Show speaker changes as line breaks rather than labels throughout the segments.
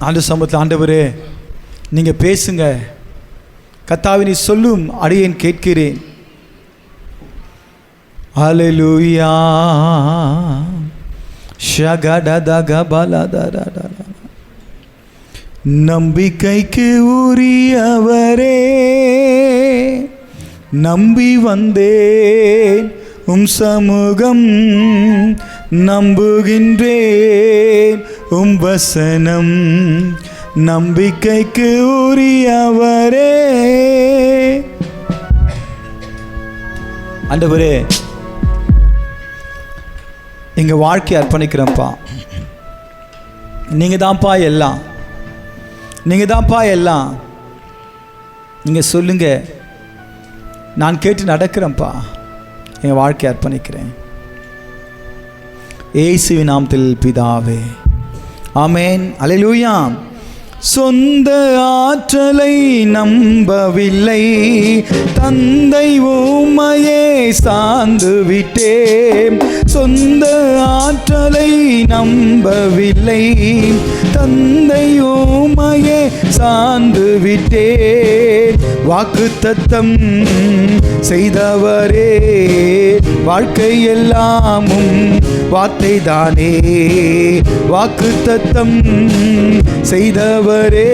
ஆண்டு சமூகத்தில் ஆண்டவரே நீங்கள் பேசுங்க, கர்த்தாவே நீ சொல்லும் அடியேன் கேட்கிறேன். ஹல்லேலூயா. ஷகடதகபலதரதர. நம்பிக்கைக்கு உரியவரே, நம்பி வந்தேன் உம் சமூகம், நம்புகின்றேன் உம் வசனம். நம்பிக்கைக்கு உரியவரே. ஆண்டவரே எங்கள் வாழ்க்கையை அர்ப்பணிக்கிறேன்ப்பா. நீங்கள் தான்ப்பா எல்லாம், நீங்கள் தான்ப்பா எல்லாம். நீங்கள் சொல்லுங்க, நான் கேட்டு நடக்கிறேன்ப்பா. என் வாழ்க்கையை அர்ப்பணிக்கிறேன். இயேசுவின் நாமத்தில் பிதாவே, ஆமென். அல்லேலூயா. சொந்த ஆற்றலை நம்பவில்லை, தந்தை உம்மையே சார்ந்து விட்டேன். சொந்த ஆற்றலை நம்பவில்லை, தந்தை உம்மையே சார்ந்து விட்டேன். வாக்குத்தத்தம் செய்தவரே, வாழ்க்கை எல்லாமும் வார்த்தை தானே. வாக்குத்தத்தம் செய்தவரே,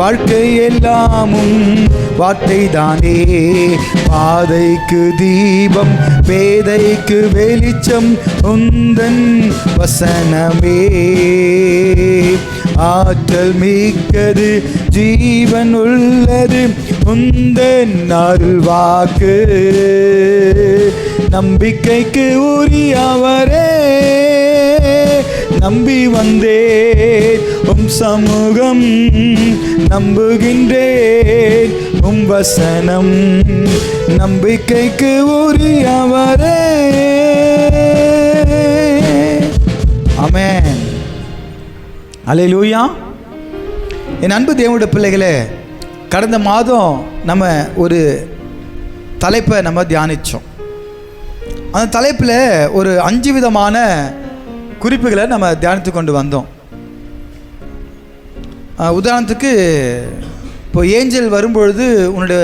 வாழ்க்கை எல்லாமும் வார்த்தை தானே. பாதைக்கு தீபம், பேதைக்கு வெளிச்சம் உந்தன் வசனமே. ஆற்றல் மிக்கது, ஜீவன் உள்ளது உந்தன் அருள்வாக்கு. நம்பிக்கைக்கு உரியவரே, நம்பி வந்தேன் உம் சமூகம், நம்புகின்றேன் உம் வசனம். நம்பிக்கைக்கு உரியவரே. ஆமென். அல்லேலூயா. என் அன்பு தேவனுடைய பிள்ளைகளே, கடந்த மாதம் நம்ம ஒரு தலைப்பை நம்ம தியானித்தோம். அந்த தலைப்பில் ஒரு 5 விதமான குறிப்புகளை நம்ம தியானித்து கொண்டு வந்தோம். உதாரணத்துக்கு, இப்போ ஏஞ்சல் வரும்பொழுது உன்னுடைய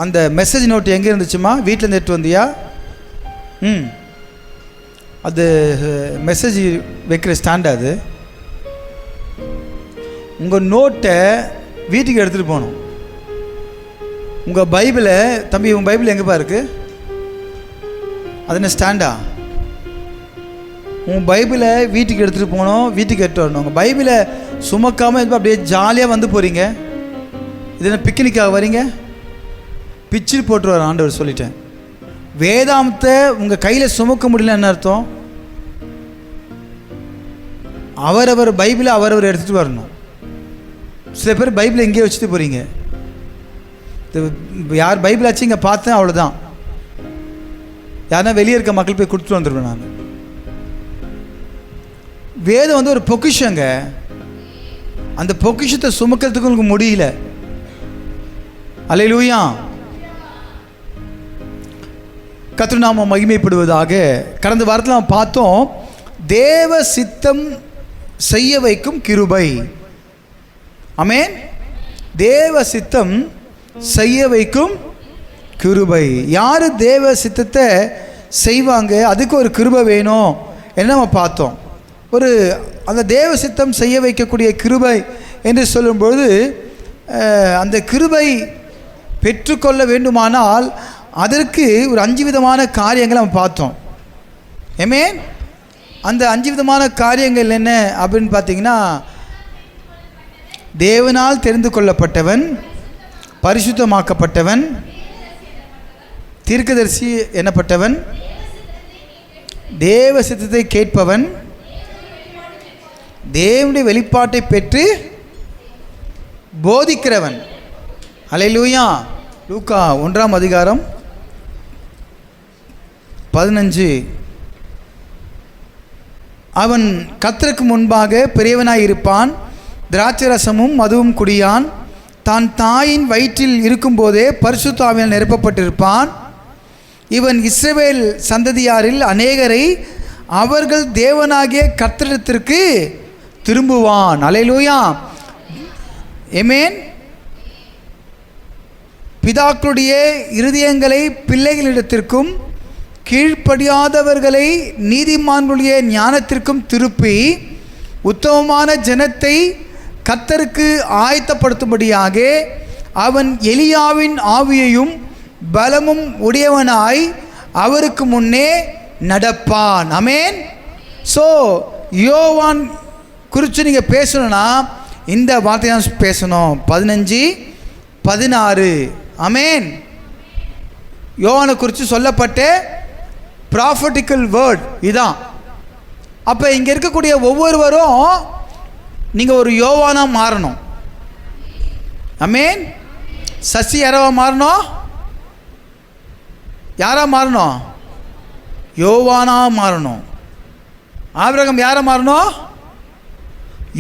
அந்த மெசேஜ் நோட்டு எங்கே இருந்துச்சுமா? வீட்டில் எடுத்து வந்தியா? அது மெசேஜ் வைக்கிற ஸ்டாண்ட். அது உங்கள் நோட்டை வீட்டுக்கு எடுத்துகிட்டு போகணும். உங்கள் பைபிளை, தம்பி உங்கள் பைபிள் எங்கேப்பா இருக்குது? அது என்ன ஸ்டாண்டா? உங்கள் பைபிளை வீட்டுக்கு எடுத்துகிட்டு போகணும், வீட்டுக்கு எடுத்து வரணும். உங்கள் பைபிளை சுமக்காமல் அப்படியே ஜாலியாக வந்து போகிறீங்க. இது என்ன பிக்னிக்காக வரீங்க? பிச்சு போட்டு வர ஆண்டவர் சொல்லிட்டேன். வேதாந்தத்தை உங்கள் கையில் சுமக்க முடியல என்ன அர்த்தம்? அவரவர் பைபிளை அவரவர் எடுத்துகிட்டு வரணும். சில பேர் பைபிளை எங்கேயே வச்சுட்டு போகிறீங்க. யார் பைபிள் ஆச்சு இங்கே பார்த்தேன், அவ்வளோதான். யாருன்னா வெளியே இருக்க மக்கள் போய் கொடுத்துட்டு வந்துடுவேன் நான். வேதம் வந்து ஒரு பொக்கிஷங்க. அந்த பொக்கிஷத்தை சுமக்கிறதுக்கு உங்களுக்கு முடியல. அல்லேலூயா. கர்த்தர் நாமம் மகிமைப்படுவதாக. கடந்த வாரத்தில் நாம் பார்த்தோம், தேவ சித்தம் செய்ய வைக்கும் கிருபை. ஆமென். தேவ சித்தம் செய்ய வைக்கும் கிருபை. யார் தேவ சித்தத்தை செய்வாங்க, அதுக்கு ஒரு கிருபை வேணும் என்ன நம்ம பார்த்தோம். ஒரு அந்த தேவ சித்தம் செய்ய வைக்கக்கூடிய கிருபை என்று சொல்லும்பொழுது, அந்த கிருபை பெற்றுக்கொள்ள வேண்டுமானால் அதற்கு ஒரு 5 விதமான காரியங்களை நம்ம பார்த்தோம். ஆமென். அந்த 5 விதமான காரியங்கள் என்ன அப்படின்னு பார்த்தீங்கன்னா, தேவனால் தெரிந்து கொள்ளப்பட்டவன், பரிசுத்தமாக்கப்பட்டவன், தீர்க்கதரிசி எனப்பட்டவன், தேவ சித்தத்தை கேட்பவன், தேவனுடைய வெளிப்பாட்டை பெற்று போதிக்கிறவன். அல்லேலூயா. லூக்கா 1ஆம் அதிகாரம் 15. அவன் கர்த்தருக்கு முன்பாக பெரியவனாயிருப்பான், திராட்சரசமும் மதுவும் குடியான், தான் தாயின் வயிற்றில் இருக்கும்போதே பரிசுத்த ஆவியால் நிரப்பப்பட்டிருப்பான். இவன் இஸ்ரவேல் சந்ததியாரில் அநேகரை அவர்கள் தேவனாகிய கர்த்தரிடத்திற்கு திரும்புவான். அல்லேலூயா, ஆமென். பிதாக்களுடைய இருதயங்களை பிள்ளைகளிடத்திற்கும் கீழ்ப்படியாதவர்களை நீதிமான்களுடைய ஞானத்திற்கும் திருப்பி உத்தமமான ஜனத்தை கர்த்தருக்கு ஆயத்தப்படுத்தும்படியாக அவன் எலியாவின் ஆவியையும் பலமும் உடையவனாய் அவருக்கு முன்னே நடப்பான். ஆமென். ஸோ யோவான் குறித்து நீங்கள் பேசணும்னா இந்த வார்த்தையை பேசணும். 15:16. ஆமென். யோவானை குறித்து சொல்லப்பட்ட ப்ராஃபட்டிக்கல் வேர்ட் இதான். அப்போ இங்கே இருக்கக்கூடிய ஒவ்வொருவரும் நீங்கள் ஒரு யோவானாக மாறணும். ஆமென். சசி யாராவா மாறணும்? யாரா மாறணும்? யோவானா மாறணும். ஆபிரகாம் யாரை மாறணும்?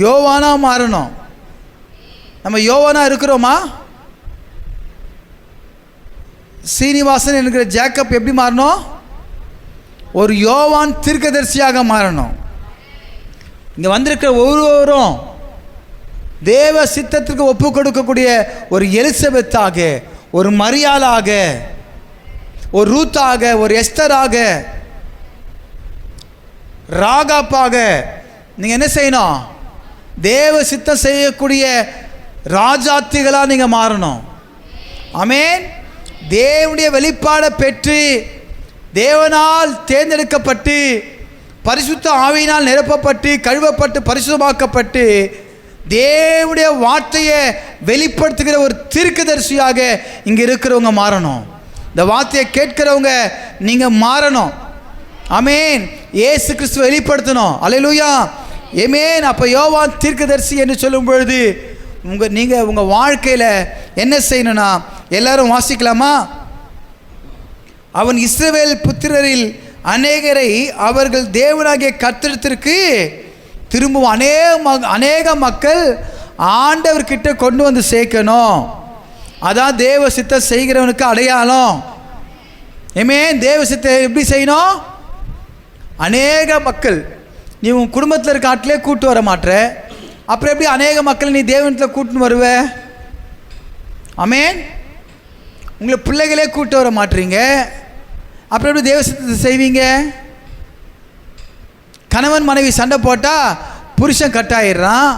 யோவானா மாறணும். நம்ம யோவானா இருக்கிறோமா? சீனிவாசன் என்கிற ஜேக்கப் எப்படி மாறணும்? ஒரு யோவான் தீர்க்கதரிசியாக மாறணும். இங்கே வந்திருக்கிற ஒவ்வொருவரும் தேவ சித்தத்திற்கு ஒப்பு கொடுக்கக்கூடிய ஒரு எலிசபெத்தாக, ஒரு மரியாளாக, ஒரு ரூத்தாக, ஒரு எஸ்தராக, ராகாப்பாக நீங்கள் என்ன செய்யணும்? தேவ சித்தம் செய்யக்கூடிய ராஜாத்திகளாக நீங்கள் மாறணும். ஆமென். தேவனுடைய வெளிப்பாடை பெற்று தேவனால் தேர்ந்தெடுக்கப்பட்டு பரிசுத்த ஆவியினால் நிரப்பப்பட்டு கழுவப்பட்டு பரிசுத்தமாக்கப்பட்டு தேவனுடைய வார்த்தையை வெளிப்படுத்துகிற ஒரு தீர்க்கதரிசியாக இங்கே இருக்கிறவங்க மாறணும். இந்த வார்த்தையை கேட்கிறவங்க நீங்கள் மாறணும். ஆமென். இயேசு கிறிஸ்துவை வெளிப்படுத்தணும். அல்லேலூயா, ஆமென். அப்போ யோவான் தீர்க்கதரிசி என்று சொல்லும் பொழுது நீங்கள் உங்கள் வாழ்க்கையில் என்ன செய்யணும்னா, எல்லாரும் வாசிக்கலாமா? அவன் இஸ்ரவேல் புத்திரரில் அநேகரை அவர்கள் தேவனாகிய கர்த்தரிடத்திற்கு திரும்பும் அநேக மக்கள் ஆண்டவர்கிட்ட கொண்டு வந்து சேர்க்கணும். அதான் தேவ சித்தம் செய்கிறவனுக்கு அடையாளம். ஆமென். தேவ சித்தம் எப்படி செய்யணும்? அநேக மக்கள். நீ உன் குடும்பத்தில் இருக்க ஆட்டிலே கூட்டு வர மாட்டேற, அப்புறம் எப்படி அநேக மக்கள் நீ தேவனத்தில் கூட்டுன்னு வருவ? ஆமென். உங்களை பிள்ளைகளே கூட்டு வர மாட்டீங்க, அப்புறம் எப்படி தேவ சித்தத்தை செய்வீங்க? கணவன் மனைவி சண்டை போட்டால் புருஷன் கட்டாயிடுறான்,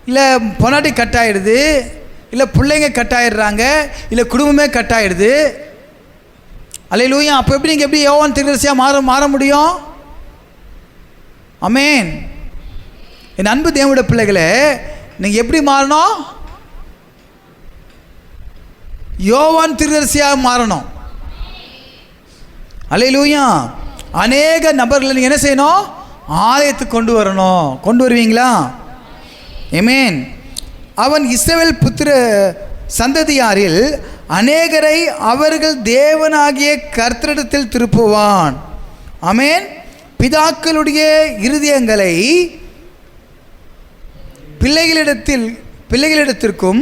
இல்லை பொண்டாட்டி கட்டாயிடுது, இல்லை பிள்ளைங்க கட்டாயிடுறாங்க, இல்லை குடும்பமே கட்டாயிடுது. அல்லேலூயா. அப்போ எப்படி நீங்கள் எப்படி யோவான் தீர்க்கதரிசியாக மாற முடியும்? ஆமென். என் அன்பு தேவனுடைய பிள்ளைகளே, நீங்கள் எப்படி மாறணும்? யோவான் தீர்க்கதரிசியாக மாறணும். அல்லேலூயா. அநேக நபர்களை நீங்கள் என்ன செய்யணும்? ஆலயத்துக்கு கொண்டு வரணும். கொண்டு வருவீங்களா? ஆமென். அவன் இஸ்ரவேல் புத்திர சந்ததியாரில் அநேகரை அவர்கள் தேவனாகிய கர்த்தரிடத்தில் திருப்புவான். ஆமென். பிதாக்களுடைய இருதயங்களை பிள்ளைகளிடத்திற்கும்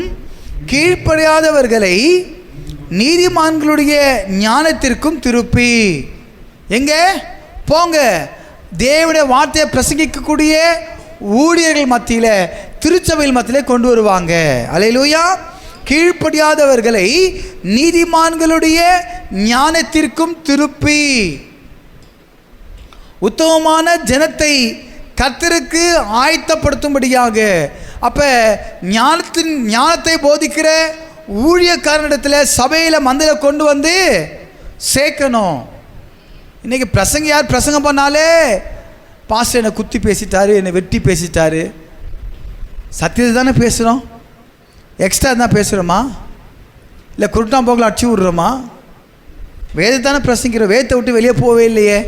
கீழ்ப்படியாதவர்களை நீதிமான்களுடைய ஞானத்திற்கும் திருப்பி எங்க போங்க, தேவனுடைய வார்த்தையை பிரசங்கிக்கக்கூடிய ஊழியர்கள் மத்தியில், திருச்சபையில் மத்தியில் கொண்டு வருவாங்க. அல்லேலூயா. கீழ்ப்படியாதவர்களை நீதிமான்களுடைய ஞானத்திற்கும் திருப்பி உத்தமமான ஜனத்தை கர்த்தருக்கு ஆயத்தப்படுத்தும்படியாக. அப்போ ஞானத்தை போதிக்கிற ஊழியக்காரனிடத்தில் சபையில் மந்தையில் கொண்டு வந்து சேர்க்கணும். இன்றைக்கி யார் பிரசங்கம் பண்ணாலே பாஸ்டர் என்னை குத்தி பேசிட்டாரு, என்னை வெட்டி பேசிட்டாரு. சத்தியத்தை தானே பேசுகிறோம், எக்ஸ்ட்ரா தான் பேசுகிறோமா? இல்லை குருட்டாம் போக்கில் அடிச்சு விட்றோமா? வேதத்தானே பிரசங்கிக்கிறோம், வேதத்தை விட்டு வெளியே போவே இல்லையே.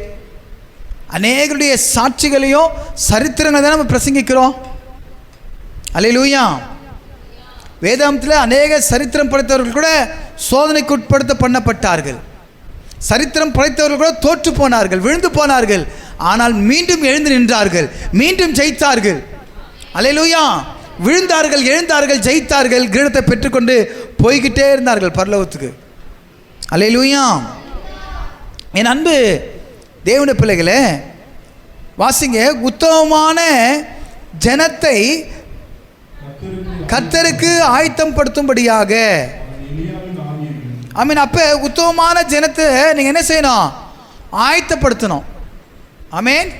அநேகருடைய சாட்சிகளையும் சரித்திரங்களை தான் நம்ம பிரசங்கிக்கிறோம். அல்லேலூயா. வேதாந்தத்தில் அநேக சரித்திரம் படைத்தவர்கள் கூட சோதனைக்கு உட்படுத்த பண்ணப்பட்டார்கள். சரித்திரம் படைத்தவர்கள் கூட தோற்று போனார்கள், விழுந்து போனார்கள். ஆனால் மீண்டும் எழுந்து நின்றார்கள், மீண்டும் ஜெயித்தார்கள். அல்லேலூயா. விழுந்தார்கள், எழுந்தார்கள், ஜெயித்தார்கள், கிரீடத்தை பெற்றுக்கொண்டு போய்கிட்டே இருந்தார்கள் பரலோகத்துக்கு. அல்லேலூயா. என் அன்பு தேவனுடைய பிள்ளைகளே, வாசிங்க. உத்தமமான ஜனத்தை கர்த்தருக்கு ஆயத்தம் படுத்தும்படியாக. ஆமீன். அப்போ உத்தமமான ஜனத்தை நீங்கள் என்ன செய்யணும்? ஆயத்தப்படுத்தணும். ஆமீன்.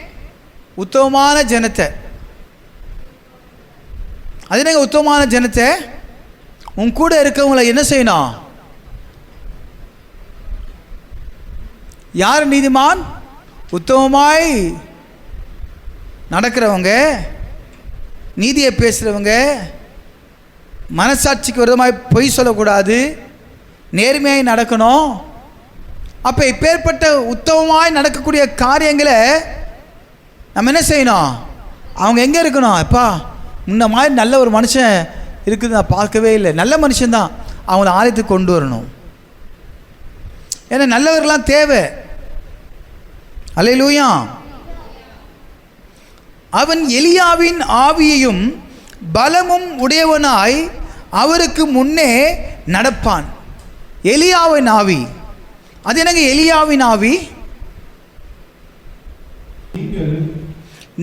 உத்தமமான ஜனத்தை, அது நீங்கள் உத்தமமான ஜனத்தை உன் கூட இருக்கவங்களை என்ன செய்யணும்? யார் நீதிமான்? உத்தமமாய் நடக்கிறவங்க, நீதியை பேசுகிறவங்க, மனசாட்சிக்கு விரோதமாய் பொய் சொல்லக்கூடாது, நேர்மையாய் நடக்கணும். அப்போ இப்பேற்பட்ட உத்தமமாய் நடக்கக்கூடிய காரியங்களை நம்ம என்ன செய்யணும்? அவங்க எங்கே இருக்கணும்? அப்பா முன்ன மாதிரி நல்ல ஒரு மனுஷன் இருக்குது நான் பார்க்கவே இல்லை, நல்ல மனுஷன்தான், அவங்கள ஆலயத்துக்கு கொண்டு வரணும். ஏன்னா நல்லவர்கள்லாம் தேவை. அல்லேலூயா. அவன் எலியாவின் ஆவியையும் பலமும் உடையவனாய் அவருக்கு முன்னே நடப்பான். எலியாவின் ஆவி, அது என்னங்க எலியாவின் ஆவி?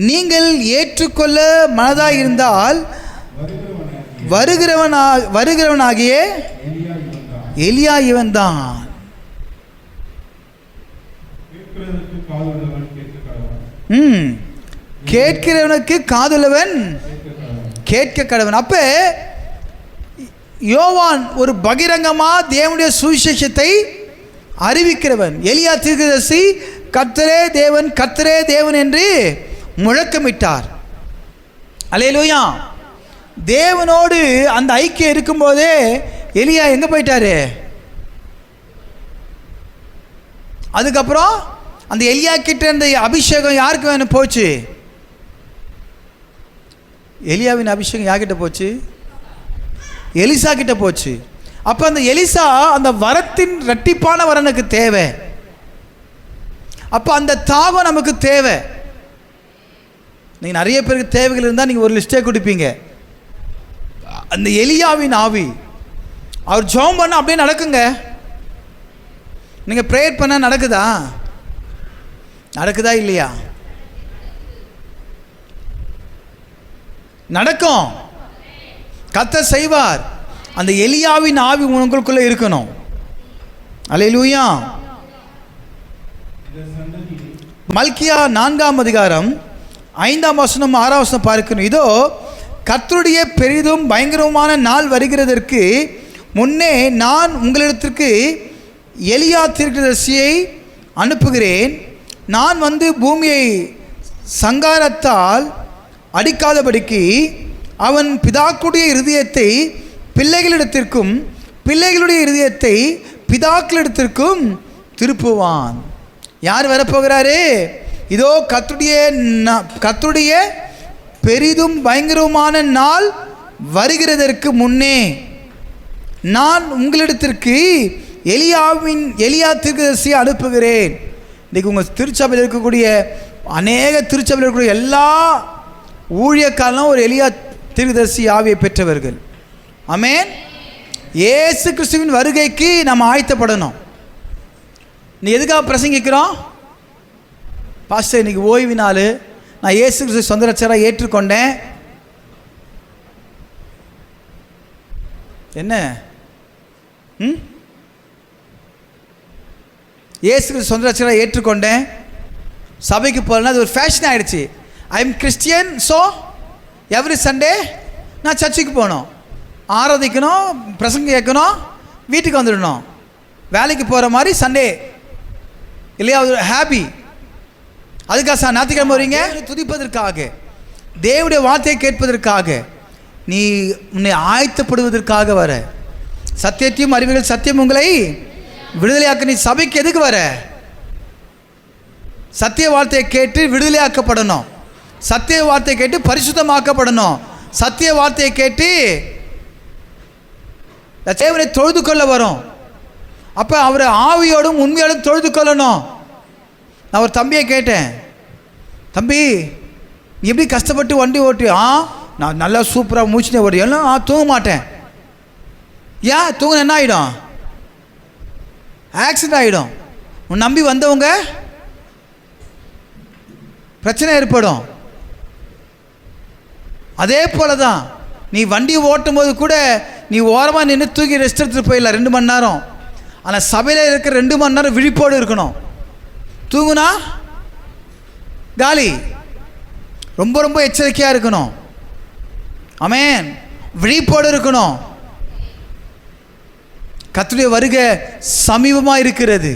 நீங்கள் ஏற்றுக்கொள்ள மனதாய் இருந்தால் வருகிறவனாகிய எலியா இவன் தான். கேட்கிறவனுக்கு காதுள்ளவன் கேட்க கடவன். அப்ப யோவான் ஒரு பகிரங்கமா தேவனுடைய சுவிசேஷத்தை அறிவிக்கிறவன். எலியா தீர்க்கதரிசி கர்த்தரே தேவன், கர்த்தரே தேவன் என்று முழக்கமிட்டார். அல்லேலூயா. தேவனோடு அந்த ஐக்கியம் இருக்கும்போதே எலியா எங்க போயிட்டாரு? அதுக்கப்புறம் அந்த எலியா கிட்ட இருந்த அபிஷேகம் யாருக்கு வேணும் போச்சு? எலியாவின் அபிஷேகம் யார்கிட்ட போச்சு? எலிசா கிட்ட போச்சு. அப்போ அந்த எலிசா அந்த வரத்தின் இரட்டிப்பான வரனுக்கு தேவை. அப்போ அந்த தாகம் நமக்கு தேவை. நீங்கள் நிறைய பேருக்கு தேவைகள் இருந்தால் நீங்கள் ஒரு லிஸ்ட்டே கொடுப்பீங்க. அந்த எலியாவின் ஆவி, அவர் ஜெபம் பண்ண அப்படியே நடக்குங்க. நீங்கள் ப்ரேயர் பண்ண நடக்குதா? நடக்குதா இல்லையா? நடக்கும். கர்த்தர் செய்வார். அந்த எலியாவின் ஆவி உங்களுக்குள்ள இருக்கணும். அல்லேலூயா. மல்கியா 4ஆம் அதிகாரம் 5ஆம் வசனம் 6ஆம் வசனம் பார்க்கணும். இதோ கர்த்தருடைய பெரிதும் பயங்கரமான நாள் வருகிறதற்கு முன்னே நான் உங்களிடத்திற்கு எலியா தீர்க்கதரிசியை அனுப்புகிறேன். நான் வந்து பூமியை சங்காரத்தால் அடிக்காதபடிக்கு அவன் பிதாக்களுடைய இருதயத்தை பிள்ளைகளிடத்திற்கும் பிள்ளைகளுடைய இருதயத்தை பிதாக்களிடத்திற்கும் திருப்புவான். யார் வரப்போகிறாரு? இதோ கர்த்தருடைய பெரிதும் பயங்கரமான நாள் வருகிறதற்கு முன்னே நான் உங்களிடத்திற்கு எலியா தீர்க்கதரிசியை அனுப்புகிறேன். இன்றைக்கு உங்கள் திருச்சபையில் இருக்கக்கூடிய அநேக திருச்சபையில் இருக்கக்கூடிய எல்லா ஊழியக்காரங்களும் ஒரு எலியா தீர்க்கதரிசி ஆவியை பெற்றவர்கள். ஆமென். இயேசு கிறிஸ்துவின் வருகைக்கு நம்ம ஆயத்தப்படணும். நீ எதுக்காக பிரசங்கிக்கிறோம்? பாஸ்டர் இன்னைக்கு ஓய்வு நாள், நான் இயேசு கிறிஸ்து சொந்த ரட்சகராக ஏற்றுக்கொண்டேன். என்ன இயேசு கிறிஸ்து சொந்த ரட்சகராக ஏற்றுக்கொண்டேன், சபைக்கு போகிறேன்னா அது ஒரு ஃபேஷன் ஆகிடுச்சு. I am Christian, so every Sunday நான் சர்ச்சுக்கு போகணும், ஆராதிக்கணும், பிரசங்கம் கேட்கணும், வீட்டுக்கு வந்துடணும், வேலைக்கு போகிற மாதிரி சண்டே இல்லையா? அது ஹாப்பி. அதுக்காக சார் ஞாயிற்றுக்கிழமை வரீங்க? துதிப்பதற்காக, தேவனுடைய வார்த்தையை கேட்பதற்காக, நீ உன்னை ஆயத்தப்படுவதற்காக வர. சத்தியத்தையும் அறிவுகள் சத்தியம் உங்களை விடுதலையாக்க. நீ சபைக்கு எதுக்கு வர? சத்திய வார்த்தையை கேட்டு விடுதலையாக்கப்படணும், சத்திய வார்த்தையை கேட்டு பரிசுத்தமாக்கப்படணும், சத்திய வார்த்தையை கேட்டு தேவனை தொழுது கொள்ள வரும். அப்போ அவரை ஆவியோடும் உண்மையோடும் தொழுது கொள்ளணும். நான் ஒரு தம்பியை கேட்டேன், தம்பி நீ எப்படி கஷ்டப்பட்டு வண்டி ஓட்டி? நான் நல்லா சூப்பராக மூச்சுனே ஓட்டி. எல்லாம் தூங்க மாட்டேன். ஏன் தூங்க? என்ன ஆகிடும்? ஆக்சிடென்ட் ஆகிடும். உன் நம்பி வந்தவங்க பிரச்சனை ஏற்படும். அதே போல தான் நீ வண்டி ஓட்டும் போது கூட நீ ஓரமாக நின்று தூக்கி ரெஸ்ட் எடுத்துகிட்டு போயிடலாம் 2 மணி நேரம். ஆனால் சபையில் இருக்கிற 2 மணி நேரம் விழிப்போடு இருக்கணும். தூங்குனா காலி. ரொம்ப ரொம்ப எச்சரிக்கையாக இருக்கணும். ஆமென். விழிப்போடு இருக்கணும். கர்த்தருடைய வருகை சமீபமாக இருக்கிறது.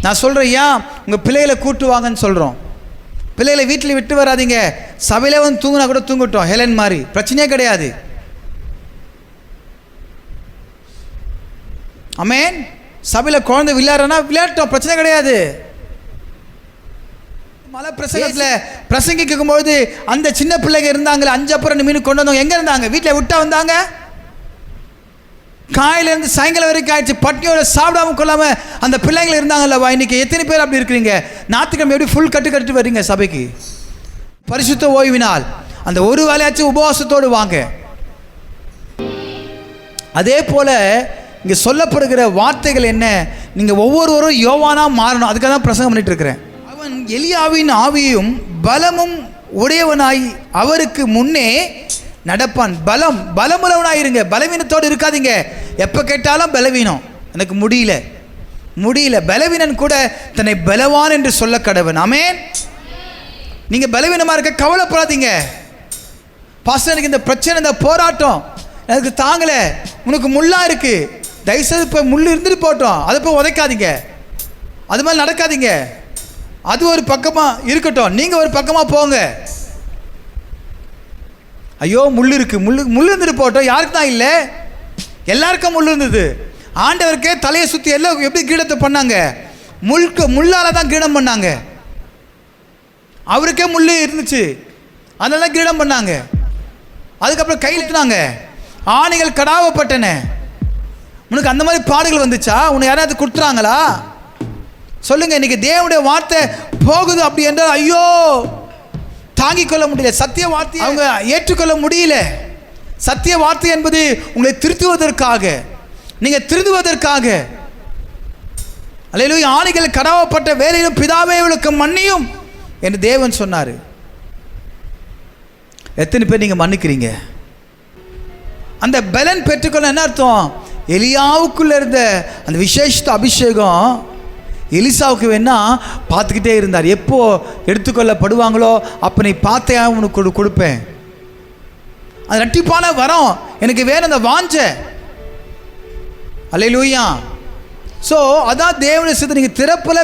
நான் சொல்கிறேன், ஏன் உங்கள் பிள்ளைகளை கூட்டு வாங்கன்னு சொல்கிறோம். பிள்ளைகளை வீட்டில் விட்டு வராதிங்க. சபையிலே வந்து தூங்கினா கூட தூங்கட்டும், ஹெலன் மாதிரி, பிரச்சனையே கிடையாது. ஆமென். சபையில் குழந்தை விளையாடுறனா விளையாட்டோம், பிரச்சனை கிடையாது. மலை பிரசங்கத்தில் பிரசங்கிக்கும் பொழுது அந்த சின்ன பிள்ளைங்க இருந்தாங்களே, 5 அப்புறம் மீன் கொண்டு வந்தவங்க எங்கே இருந்தாங்க? வீட்டில் விட்டா வந்தாங்க. காலையிலேருந்து சாயங்காலம் வரைக்கும் ஆயிடுச்சு, பட்னியோட சாப்பிடாம கொள்ளாமல் அந்த பிள்ளைங்கள் இருந்தாங்கல்லவா? இன்றைக்கி எத்தனை பேர் அப்படி இருக்கிறீங்க? ஞாயிற்றுக்கிழமை எப்படி ஃபுல் கட்டு வர்றீங்க சபைக்கு? பரிசுத்த ஓய்வினால் அந்த ஒரு வேலையாச்சும் உபவாசத்தோடு வாங்க. அதே போல் இங்கே சொல்லப்படுகிற வார்த்தைகள் என்ன? நீங்கள் ஒவ்வொருவரும் யோவானாக மாறணும். அதுக்காக தான் பிரசங்கம் பண்ணிட்டு இருக்கிறேன். அவன் எலியாவின் ஆவியும் பலமும் உடையவனாய் அவருக்கு முன்னே நடப்பான். பலமுள்ளவனாயிருங்க, பலவீனத்தோடு இருக்காதீங்க. எப்போ கேட்டாலும் பலவீனம், எனக்கு முடியல. பலவீனன் கூட தன்னை பலவான் என்று சொல்ல கடவன். ஆமென். நீங்கள் பலவீனமாக இருக்க கவலைப்படாதீங்க. பாஸ்டர், எனக்கு இந்த பிரச்சனை, இந்த போராட்டம் எனக்கு தாங்கலை, உனக்கு முள்ளாக இருக்குது, தயவுசெய்து இப்போ முள் இருந்துட்டு போட்டோம், அதை போய் உதைக்காதீங்க, அது மாதிரி நடக்காதீங்க. அது ஒரு பக்கமாக இருக்கட்டும், நீங்கள் ஒரு பக்கமாக போங்க. ஐயோ முள் இருக்குது, முள் இருந்துட்டு போட்டோம், யாருக்கு தான் இல்லை? எல்லாருக்கும் முள் இருந்தது. ஆண்டவருக்கே தலையை சுற்றி எல்லாம் எப்படி கீழத்தை பண்ணாங்க? முள்ளால் தான் கீழம் பண்ணாங்க. அவருக்கே முள் இருந்துச்சு, அதனால தான் கீழம் பண்ணாங்க. அதுக்கப்புறம் கையிட்டுனாங்க, ஆணைகள் கடாவப்பட்டன. உனக்கு அந்த மாதிரி பாடுகள் வந்துச்சா? உன்னை யாராவது கொடுத்துறாங்களா? சொல்லுங்க. இன்னைக்கு தேவனுடைய வார்த்தை போகுது அப்படி என்றால் ஐயோ தாங்கிக் கொள்ள முடியல. சத்திய வார்த்தையை அவங்க ஏற்றுக்கொள்ள முடியல. சத்திய வார்த்தை என்பது உங்களை திருத்துவதற்காக, நீங்கள் திருந்துவதற்காக. அல்லேலூயா. ஆணைகள் கடாவப்பட்ட வேலையிலும் பிதாவே இவளுக்கு மன்னியும் என்று தேவன் சொன்னார். எத்தனை பேர் நீங்கள் மன்னிக்கிறீங்க? அந்த பலன் பெற்றுக்கொள்ள என்ன அர்த்தம்? எலியாவுக்குள்ள இருந்த அந்த விசேஷ அபிஷேகம் எலிசாவுக்கு வேணா பார்த்துக்கிட்டே இருந்தார். எப்போ எடுத்துக்கொள்ளப்படுவாங்களோ அப்போ நீ பார்த்தே உனக்கு கொடுப்பேன். அது இரட்டிப்பான வரம் எனக்கு வேணும், அந்த வாஞ்ச. அல்லேலூயா. ஸோ அதான் தேவனுடைய சித்தம். நீங்கள் திறப்பில்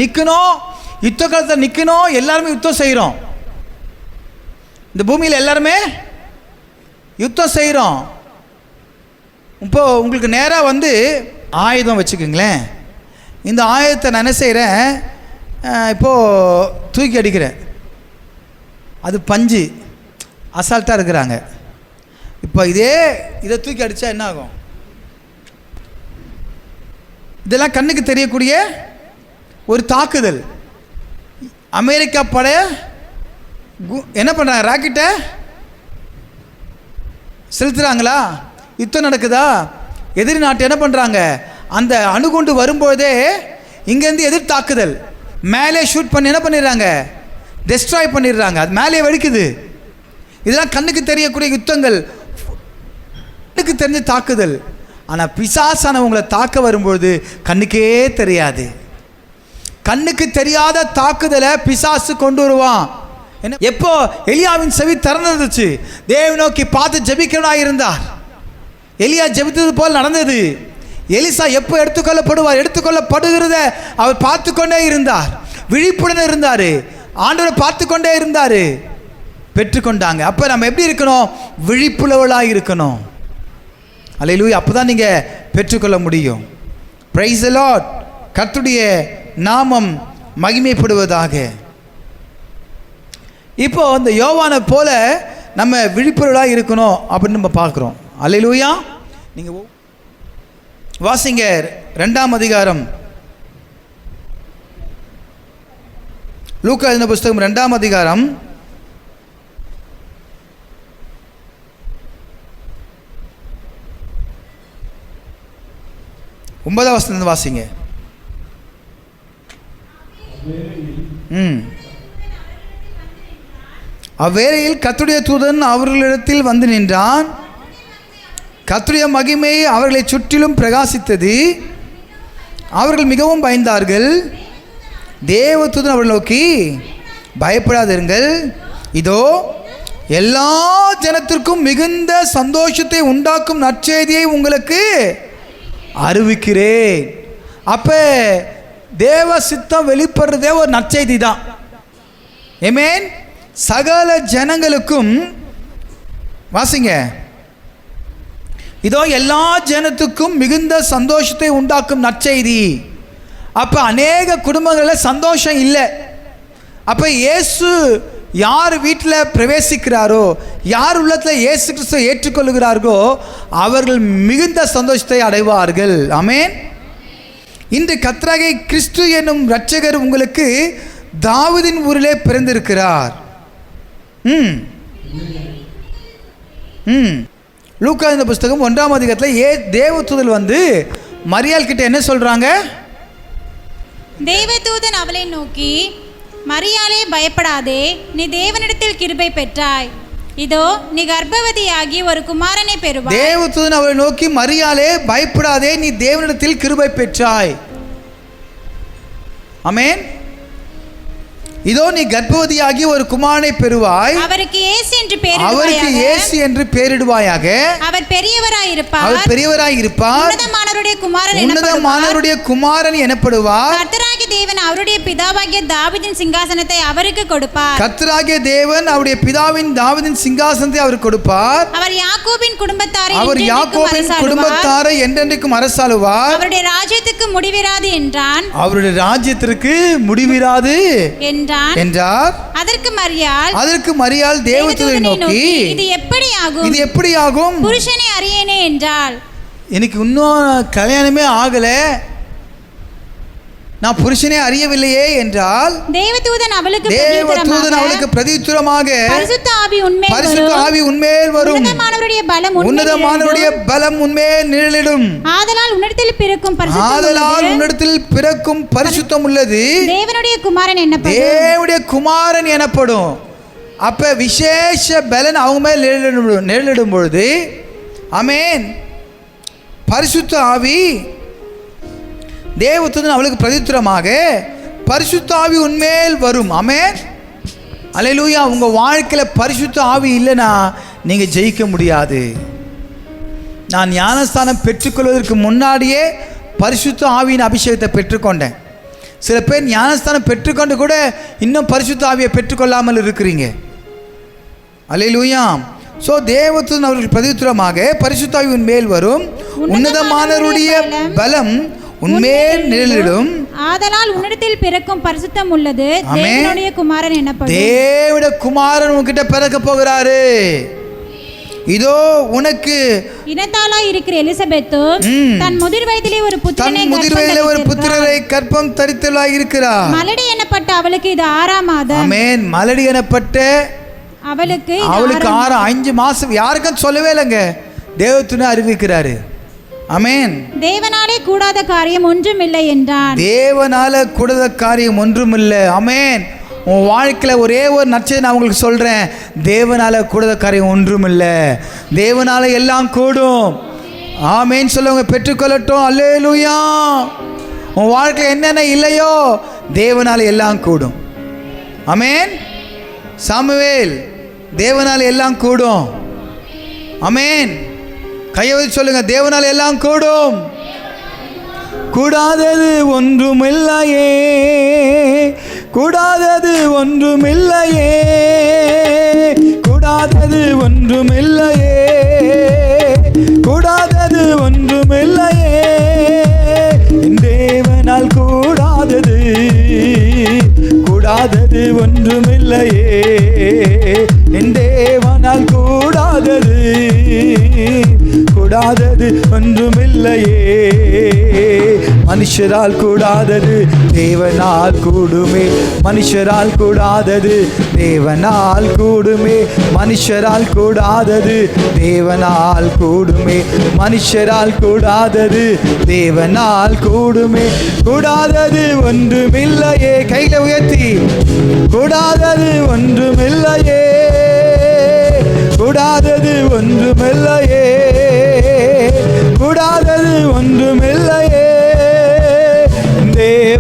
நிற்கணும், யுத்த காலத்தில் நிற்கணும். எல்லாருமே யுத்தம் செய்கிறோம். இந்த பூமியில் எல்லாருமே யுத்தம் செய்கிறோம். இப்போ உங்களுக்கு நேராக வந்து ஆயுதம் வச்சுக்கோங்களேன். இந்த ஆயுதத்தை நான் என்ன செய்கிறேன், இப்போது தூக்கி அடிக்கிறேன். அது பஞ்சு, அசால்ட்டாக இருக்கிறாங்க. இப்போ இதை தூக்கி அடித்தா என்ன ஆகும்? இதெல்லாம் கண்ணுக்கு தெரியக்கூடிய ஒரு தாக்குதல். அமெரிக்கா படைய என்ன பண்ணுறாங்க? ராக்கெட்டை செலுத்துகிறாங்களா? யுத்தம் நடக்குதா? எதிரி நாட்டு என்ன பண்ணுறாங்க? அந்த அணுகுண்டு வரும்போதே இங்கேருந்து எதிர் தாக்குதல், மேலே ஷூட் பண்ணி என்ன பண்ணிடுறாங்க? டெஸ்ட்ராய் பண்ணிடுறாங்க. அது மேலே வெடிக்குது. இதெல்லாம் கண்ணுக்கு தெரியக்கூடிய யுத்தங்கள், கண்ணுக்கு தெரிஞ்ச தாக்குதல். ஆனால் பிசாசானவங்களை தாக்க வரும்பொழுது கண்ணுக்கே தெரியாது. கண்ணுக்கு தெரியாத தாக்குதலை பிசாசு கொண்டு வருவான். என்ன? எப்போ எலியாவின் செவி திறந்துச்சு, தேவ நோக்கி பார்த்து ஜெபிக்கிறவனாக இருந்தார். எலியா ஜெபித்தது போல் நடந்தது. எலிசா எப்போ எடுத்துக்கொள்ளப்படுவார், எடுத்துக்கொள்ளப்படுகிறத அவர் பார்த்து கொண்டே இருந்தார். விழிப்புடன் இருந்தார். ஆண்டவரை பார்த்து கொண்டே இருந்தார். பெற்றுக்கொண்டாங்க. அப்போ நம்ம எப்படி இருக்கணும்? விழிப்புள்ளவளாக இருக்கணும். அல்லேலூயா. அப்போ தான் நீங்கள் பெற்றுக்கொள்ள முடியும். Price the Lord. கர்த்தருடைய நாமம் மகிமைப்படுவதாக. இப்போ அந்த யோவானை போல நம்ம விழிப்புள்ளவளாக இருக்கணும் அப்படின்னு நம்ம பார்க்குறோம். அல்லேலூயா. நீங்கள் வாசிங்க 2ஆம் அதிகாரம், லூக்கா எழுதின புஸ்தகம் 2ஆம் அதிகாரம் 9ஆம் வசனத்திலிருந்து வாசிங்க. அவ்வேளையில் கர்த்தருடைய தூதன் அவர்களிடத்தில் வந்து நின்றான். கர்த்தருடைய மகிமை அவர்களை சுற்றிலும் பிரகாசித்தது. அவர்கள் மிகவும் பயந்தார்கள். தேவதூதன் அவர்கள் நோக்கி, பயப்படாதிருங்கள், இதோ எல்லா ஜனத்திற்கும் மிகுந்த சந்தோஷத்தை உண்டாக்கும் நற்செய்தியை உங்களுக்கு அறிவிக்கிறேன். அப்போ தேவ சித்தம் வெளிப்படுறதே ஒரு நற்செய்தி தான். ஆமென். சகல ஜனங்களுக்கும், வாசிங்க, இதோ எல்லா ஜனத்துக்கும் மிகுந்த சந்தோஷத்தை உண்டாக்கும் நற்செய்தி. அப்போ அநேக குடும்பங்களில் சந்தோஷம் இல்லை. அப்போ இயேசு யார் வீட்டில் பிரவேசிக்கிறாரோ, யார் உள்ளத்தில் இயேசு கிறிஸ்துவை ஏற்றுக்கொள்கிறார்களோ அவர்கள் மிகுந்த சந்தோஷத்தை அடைவார்கள். ஆமென். இன்று கர்த்தராகிய கிறிஸ்து என்னும் இரட்சகர் உங்களுக்கு தாவீதின் ஊரிலே பிறந்திருக்கிறார். லூக்கா இந்த புஸ்தகம் 1ஆம் அதிகாரத்தில் தேவதூதன் வந்து மரியாள் கிட்ட என்ன சொல்றாங்க?
தேவதூதன் அவளை நோக்கி, மரியாளே பயப்படாதே, நீ தேவனிடத்தில் கிருபை பெற்றாய், இதோ நீ கர்ப்பவதியாகி ஒரு குமாரனை பெறுவாய்.
தேவதூதன் அவளை நோக்கி, மரியாளே பயப்படாதே, நீ தேவனிடத்தில் கிருபை பெற்றாய். ஆமென். இதோ நீ கர்ப்பவதியாகி ஒரு குமாரனை பெறுவாய், அவருக்கு இயேசு என்று பெயரிடுவாயாக. அவர் பெரியவராய் இருப்பார், உன்னதமானவருடைய குமாரன் எனப்படுவார். கர்த்தராகிய தேவன் அவருடைய பிதாவாகிய தாவீதின் சிங்காசனத்தை அவருக்கு கொடுப்பார். கர்த்தராகிய தேவன் அவருடைய பிதாவின் தாவீதின் சிங்காசனத்தை அவருக்கு கொடுப்பார். அவர் யாக்கோபின் குடும்பத்தாரை என்றென்றைக்கும் அரசாளுவார். அவருடைய ராஜ்யத்துக்கு முடிவிராது என்றான். அவருடைய ராஜ்யத்திற்கு முடிவிராது என்றார். அதற்கு மரியாள் தேவதூதனை நோக்கி, இது எப்படி ஆகும்? புருஷனை அறியேனே என்றாள். எனக்கு இன்னும் கல்யாணமே ஆகல, நான் புருஷனை அறியவில்லையே என்றால், தேவதூதன் அவளுக்கு பிரதியுத்தரமாக, பரிசுத்த ஆவி உன்மேல் வரும், உன்னதமானவருடைய பலம் உன்மேல் நிழலிடும். ஆதலால் உன்னிடத்தில் பிறக்கும் பரிசுத்தம் உள்ளது தேவனுடைய குமாரன் எனப்படும். அப்ப விசேஷ பலன் அவங்க மேல் நிழலிடும் பொழுது, ஆமென், பரிசுத்த ஆவி, தேவதூதன் அவளுக்கு பிரதியுத்தரமாக, பரிசுத்த ஆவி உன்மேல் வரும். ஆமென். அல்லேலூயா. உங்க வாழ்க்கையில் பரிசுத்த ஆவி இல்லைன்னா நீங்க ஜெயிக்க முடியாது. நான் ஞானஸ்தானம் பெற்றுக்கொள்வதற்கு முன்னாடியே பரிசுத்த ஆவியின் அபிஷேகத்தை பெற்றுக்கொண்டேன். சில பேர் ஞானஸ்தானம் பெற்றுக்கொண்டு கூட இன்னும் பரிசுத்த ஆவியை பெற்றுக்கொள்ளாமல் இருக்கிறீங்க. அல்லேலூயா. ஸோ தேவதூதன் அவர்களுக்கு பிரதியுத்தரமாக, பரிசுத்த ஆவி உன்மேல் வரும், உன்னதமானவருடைய பலம் உன்மேல் நிழலிடும். ஆதலால் உன்னிடத்தில் பிறக்கும் பரிசுத்தம் உள்ளது தேவனுடைய குமாரன் எனப்படும். தேவனுடைய குமாரன் உன்கிட்ட பிறக்க போகிறாரு. இதோ உனக்கு இனத்தாளாய் இருக்கிற எலிசபெத்து தன் முதிர் வயதிலே ஒரு புத்திரரை கர்ப்பம் தரித்தலாய் இருக்கிறார். மலடி எனப்பட்ட அவளுக்கு இது 6ஆம் மாதம். ஆமென். மலடி எனப்பட்ட அவளுக்கு 5 மாசம். யாருக்கும் சொல்லவே இல்லைங்க, தேவதூதன் அறிவிக்கிறாரு. ஆமென். தேவனாலே கூடாத காரியம் ஒன்றும் இல்லை என்றான். தேவனால கூடாத காரியம் ஒன்றும் இல்லை. ஆமென். உன் வாழ்க்கையில் ஒரே ஒரு நற்செய்தி நான் உங்களுக்கு சொல்கிறேன், தேவனால கூடாத காரியம் ஒன்றும் இல்லை. தேவனால எல்லாம் கூடும். ஆமென். சொல்லுங்க, பெற்றுக்கொள்ளட்டும். அல்லேலூயா. உன் வாழ்க்கையில் என்னென்ன இல்லையோ தேவனால எல்லாம் கூடும். ஆமென். சாமுவேல், தேவனால எல்லாம் கூடும். ஆமென். கையை வச்சு சொல்லுங்க, தேவனால் எல்லாம் கூடும். கூடாதது ஒன்றுமில்லையே, கூடாதது ஒன்றுமில்லையே, கூடாதது ஒன்றுமில்லையே, கூடாதது ஒன்றுமில்லையே, தேவனால் கூடாதது, கூடாதது ஒன்றுமில்லையே, என் தேவனால் கூடாதது, கூடாதது ஒன்றுமில்லையே. மனுஷரால் கூடாதது தேவனால் கூடுமே, மனுஷரால் கூடாதது தேவனால் கூடுமே, மனுஷரால் கூடாதது தேவனால் கூடுமே, மனுஷரால் கூடாதது தேவனால் கூடுமே, கூடாதது ஒன்றுமில்லையே. கைகளை உயர்த்தி, கூடாதது ஒன்றுமில்லையே.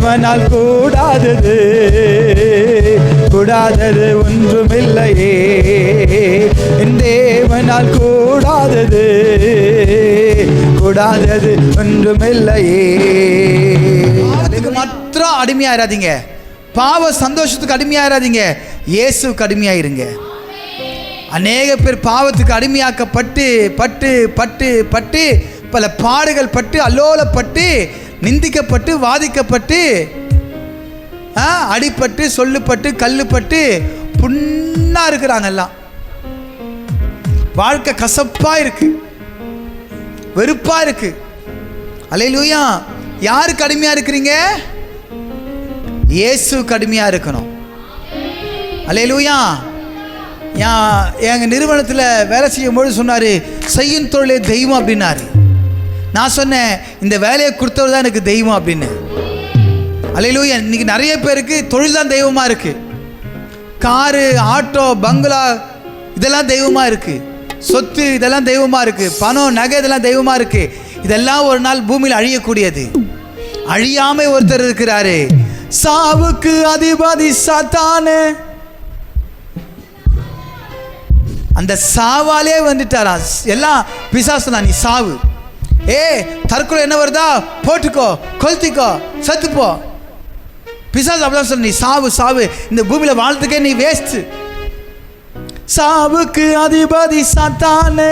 தேவனால் கூடாதது கூடாதது ஒன்றுமில்லையே, என் தேவனால் கூடாதது கூடாதது ஒன்றுமில்லையே. அதுக்கு மாத்திரம் அடிமையாயிராதீங்க, பாவ சந்தோஷத்துக்கு அடிமையாயிராதீங்க, இயேசுக்கு அடிமையாயிருங்க. அநேக பேர் பாவத்துக்கு அடிமையாக்கப்பட்டு பட்டு பட்டு பட்டு பல பாடுகள் பட்டு அல்லோலப்பட்டு நிந்திக்கப்பட்டு வாதிக்கப்பட்டு அடிப்பட்டு சொல்லுப்பட்டு கல்லுப்பட்டு புண்ணா இருக்கிறாங்க. எல்லாம் வாழ்க்கை கசப்பா இருக்கு, வெறுப்பா இருக்கு. அல்லேலூயா. யாருக்கு அடிமையா இருக்கிறீங்க? இயேசுக்கு அடிமையா இருக்கணும். அல்லேலூயா. எங்கள் நிறுவனத்தில் வேலை செய்யும்போது சொன்னார், செய்யும் தொழிலே தெய்வம் அப்படின்னாரு. நான் சொன்னேன், இந்த வேலையை கொடுத்தவர் தான் எனக்கு தெய்வம் அப்படின்னு. அல்லேலூயா. இன்னைக்கு நிறைய பேருக்கு தொழில் தான் தெய்வமாக இருக்குது. காரு, ஆட்டோ, பங்களா இதெல்லாம் தெய்வமாக இருக்குது. சொத்து இதெல்லாம் தெய்வமாக இருக்குது. பணம், நகை இதெல்லாம் தெய்வமாக இருக்குது. இதெல்லாம் ஒரு நாள் பூமியில் அழியக்கூடியது. அழியாமல் ஒருத்தர் இருக்கிறாரு, சாவுக்கு அதிபதி சாத்தானே. அந்த சாவாலே வந்துட்டாரா, எல்லாம் பிசாசு தான். நீ சாவு, தற்கொலை என்ன வருதா போட்டுக்கோ, கொளுத்திக்கோ, செத்துப்போ. பிசாசு அப்படிதான் சொல்ல, நீ சாவு சாவு, இந்த பூமியில வாழ்றதுக்கே நீ வேஸ்ட். சாவுக்கு அதிபதி சாத்தானே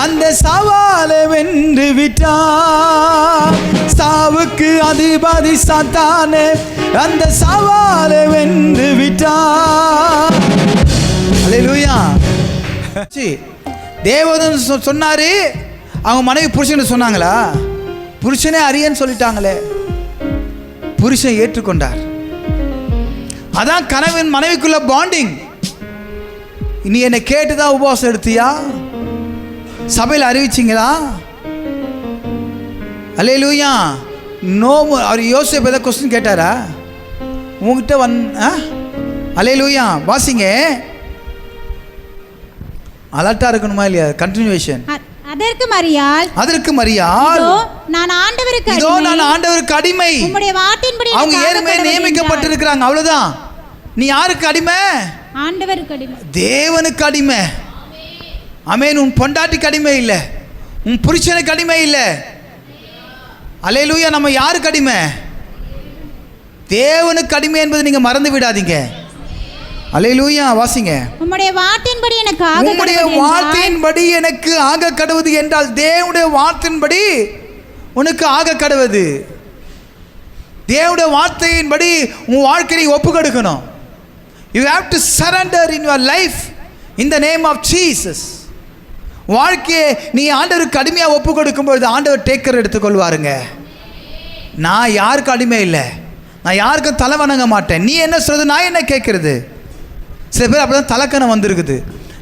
அந்த சாவாலே வென்று விட்டா, சாவுக்கு அதிபதி சாத்தானே அந்த சாவாலே வென்று விட்டா. அல்லேலூயா. தேவதூதன் சொன்னாரு, அவங்க மனைவி புருஷன் சொன்னாங்களா? புருஷனே அறியன்னு சொல்லிட்டாங்களே. புருஷன் ஏற்றுக்கொண்டார். அதான் கணவன் மனைவிக்குள்ள பாண்டிங். நீ என்னை கேட்டுதான் உபவாசம் எடுத்தியா? சபையில் அறிவிச்சிங்களா? அல்லேலூயா. நோ. அவர் யோசிப்பு ஏதாவது கொஸ்டின் கேட்டாரா உங்ககிட்ட? அல்லேலூயா. வாசிங்க. அலர்ட்டா இருக்கணுமா இல்லையா? கண்டினியூவேஷன்.
அதற்கு மரியாள்
நான் ஆண்டவருக்கு அடிமை,
உம்முடைய வார்த்தையின்படி
அவங்க ஏற்கனவே நியமிக்கப்பட்டிருக்கிறாங்க. அவ்வளவுதான். நீ யாருக்கு அடிமை?
ஆண்டவருக்கு அடிமை,
தேவனுக்கு அடிமை. ஆமென். உன் பொண்டாட்டிக்கு அடிமை இல்லை, உன் புருஷனுக்கு அடிமை இல்லை. அல்லேலூயா. நம்ம யாருக்கு அடிமை? தேவனுக்கு அடிமை என்பதை நீங்க மறந்து விடாதீங்க. அல்லேலூயா. வாசிங்க.
உம்முடைய வார்த்தையின்படி
எனக்கு ஆக கடவுது என்றால் தேவனுடைய வார்த்தையின்படி உனக்கு ஆக கடவுது. தேவனுடைய வார்த்தையின்படி உன் வாழ்க்கையை ஒப்பு கொடுக்கணும். You have to surrender in your life in the name of Jesus. வாழ்க்கையை நீ ஆண்டவருக்கு அடிமையாக ஒப்பு கொடுக்கும்போது ஆண்டவர் டேக்கர் எடுத்துக்கொள்வாருங்க. நான் யாருக்கு அடிமை இல்லை, நான் யாருக்கும் தலை வணங்க மாட்டேன். நீ என்ன சொல்றது, நான் என்ன கேட்கறது? சில பேர் அப்படி தான் தலைக்கணம் வந்துருக்குது.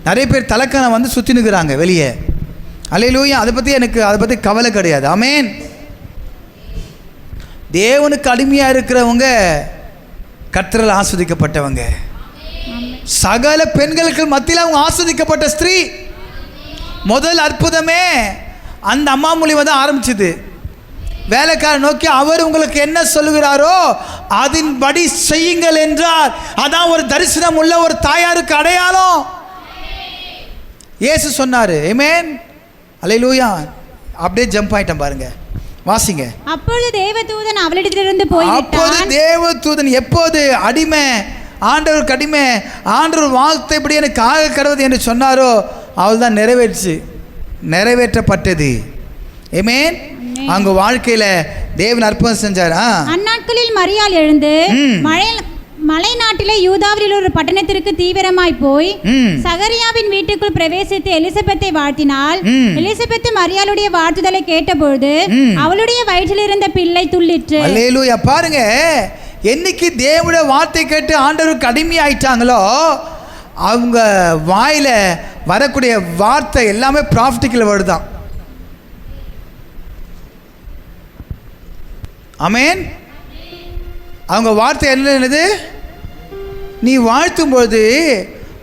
நிறைய பேர் தலைக்கணம் வந்து சுற்றி நிற்கிறாங்க வெளியே. அல்லேலூயா. அதை பற்றி கவலை கிடையாது. ஆமென். தேவனுக்கு அடிமையாக இருக்கிறவங்க கர்த்தரால் ஆஸ்வதிக்கப்பட்டவங்க. சகல பெண்களுக்கு மத்தியில் அவங்க ஆஸ்வதிக்கப்பட்ட ஸ்திரீ. முதல் அற்புதமே அந்த அம்மா மூலியமாக தான் ஆரம்பிச்சது. வேலைக்காரர் நோக்கி அவர் உங்களுக்கு என்ன சொல்லுகிறாரோ அதன்படி செய்யுங்கள் என்றார். அதான் ஒரு தரிசனம் உள்ள ஒரு தாயாருக்கு அடையாளம். இயேசு சொன்னாரு. ஆமென். அல்லேலூயா. அப்படியே ஜம்ப் ஆயிட்டேன் பாருங்க. வாசிங்க.
அப்பொழுது தேவதூதன் அவளிடத்திலிருந்து போய்விட்டான்.
அப்போது தேவதூதன் எப்போது அடிமை, ஆண்டவருக்கு அடிமை, ஆண்டவர் வார்த்தைப்படி எனக்கு ஆக கடவுது என்று சொன்னாரோ அவள் தான் நிறைவேற்றப்பட்டது. ஆமென். அங்க வாழ்க்கையில தேவன் அற்புதம் செஞ்சார்.
அந்நாட்களில் மரியாள் எழுந்து மலை நாட்டிலே யூதாவில் ஒரு பட்டணத்திற்கு தீவிரமாய் போய் சகரியாவின் வீட்டுக்குள் பிரவேசித்து எலிசபெத்தை வாழ்த்தினாள். எலிசபெத் மரியாளுடைய வாழ்த்துதலை கேட்டபொழுது அவளுடைய வயிற்றில் இருந்த பிள்ளை துள்ளிற்று. அல்லேலூயா.
பாருங்க, என்னைக்கு தேவனுடைய வார்த்தை கேட்டு ஆண்டவருக்கு அடிமையாயிட்டாங்களோ அவங்க வாயில வரக்கூடிய வார்த்தை எல்லாமே ப்ராஃபிட்டிக்கல் வேர்டு தான். ஆமென். அவங்க வார்த்தை என்னது? நீ வாழ்த்தும்போது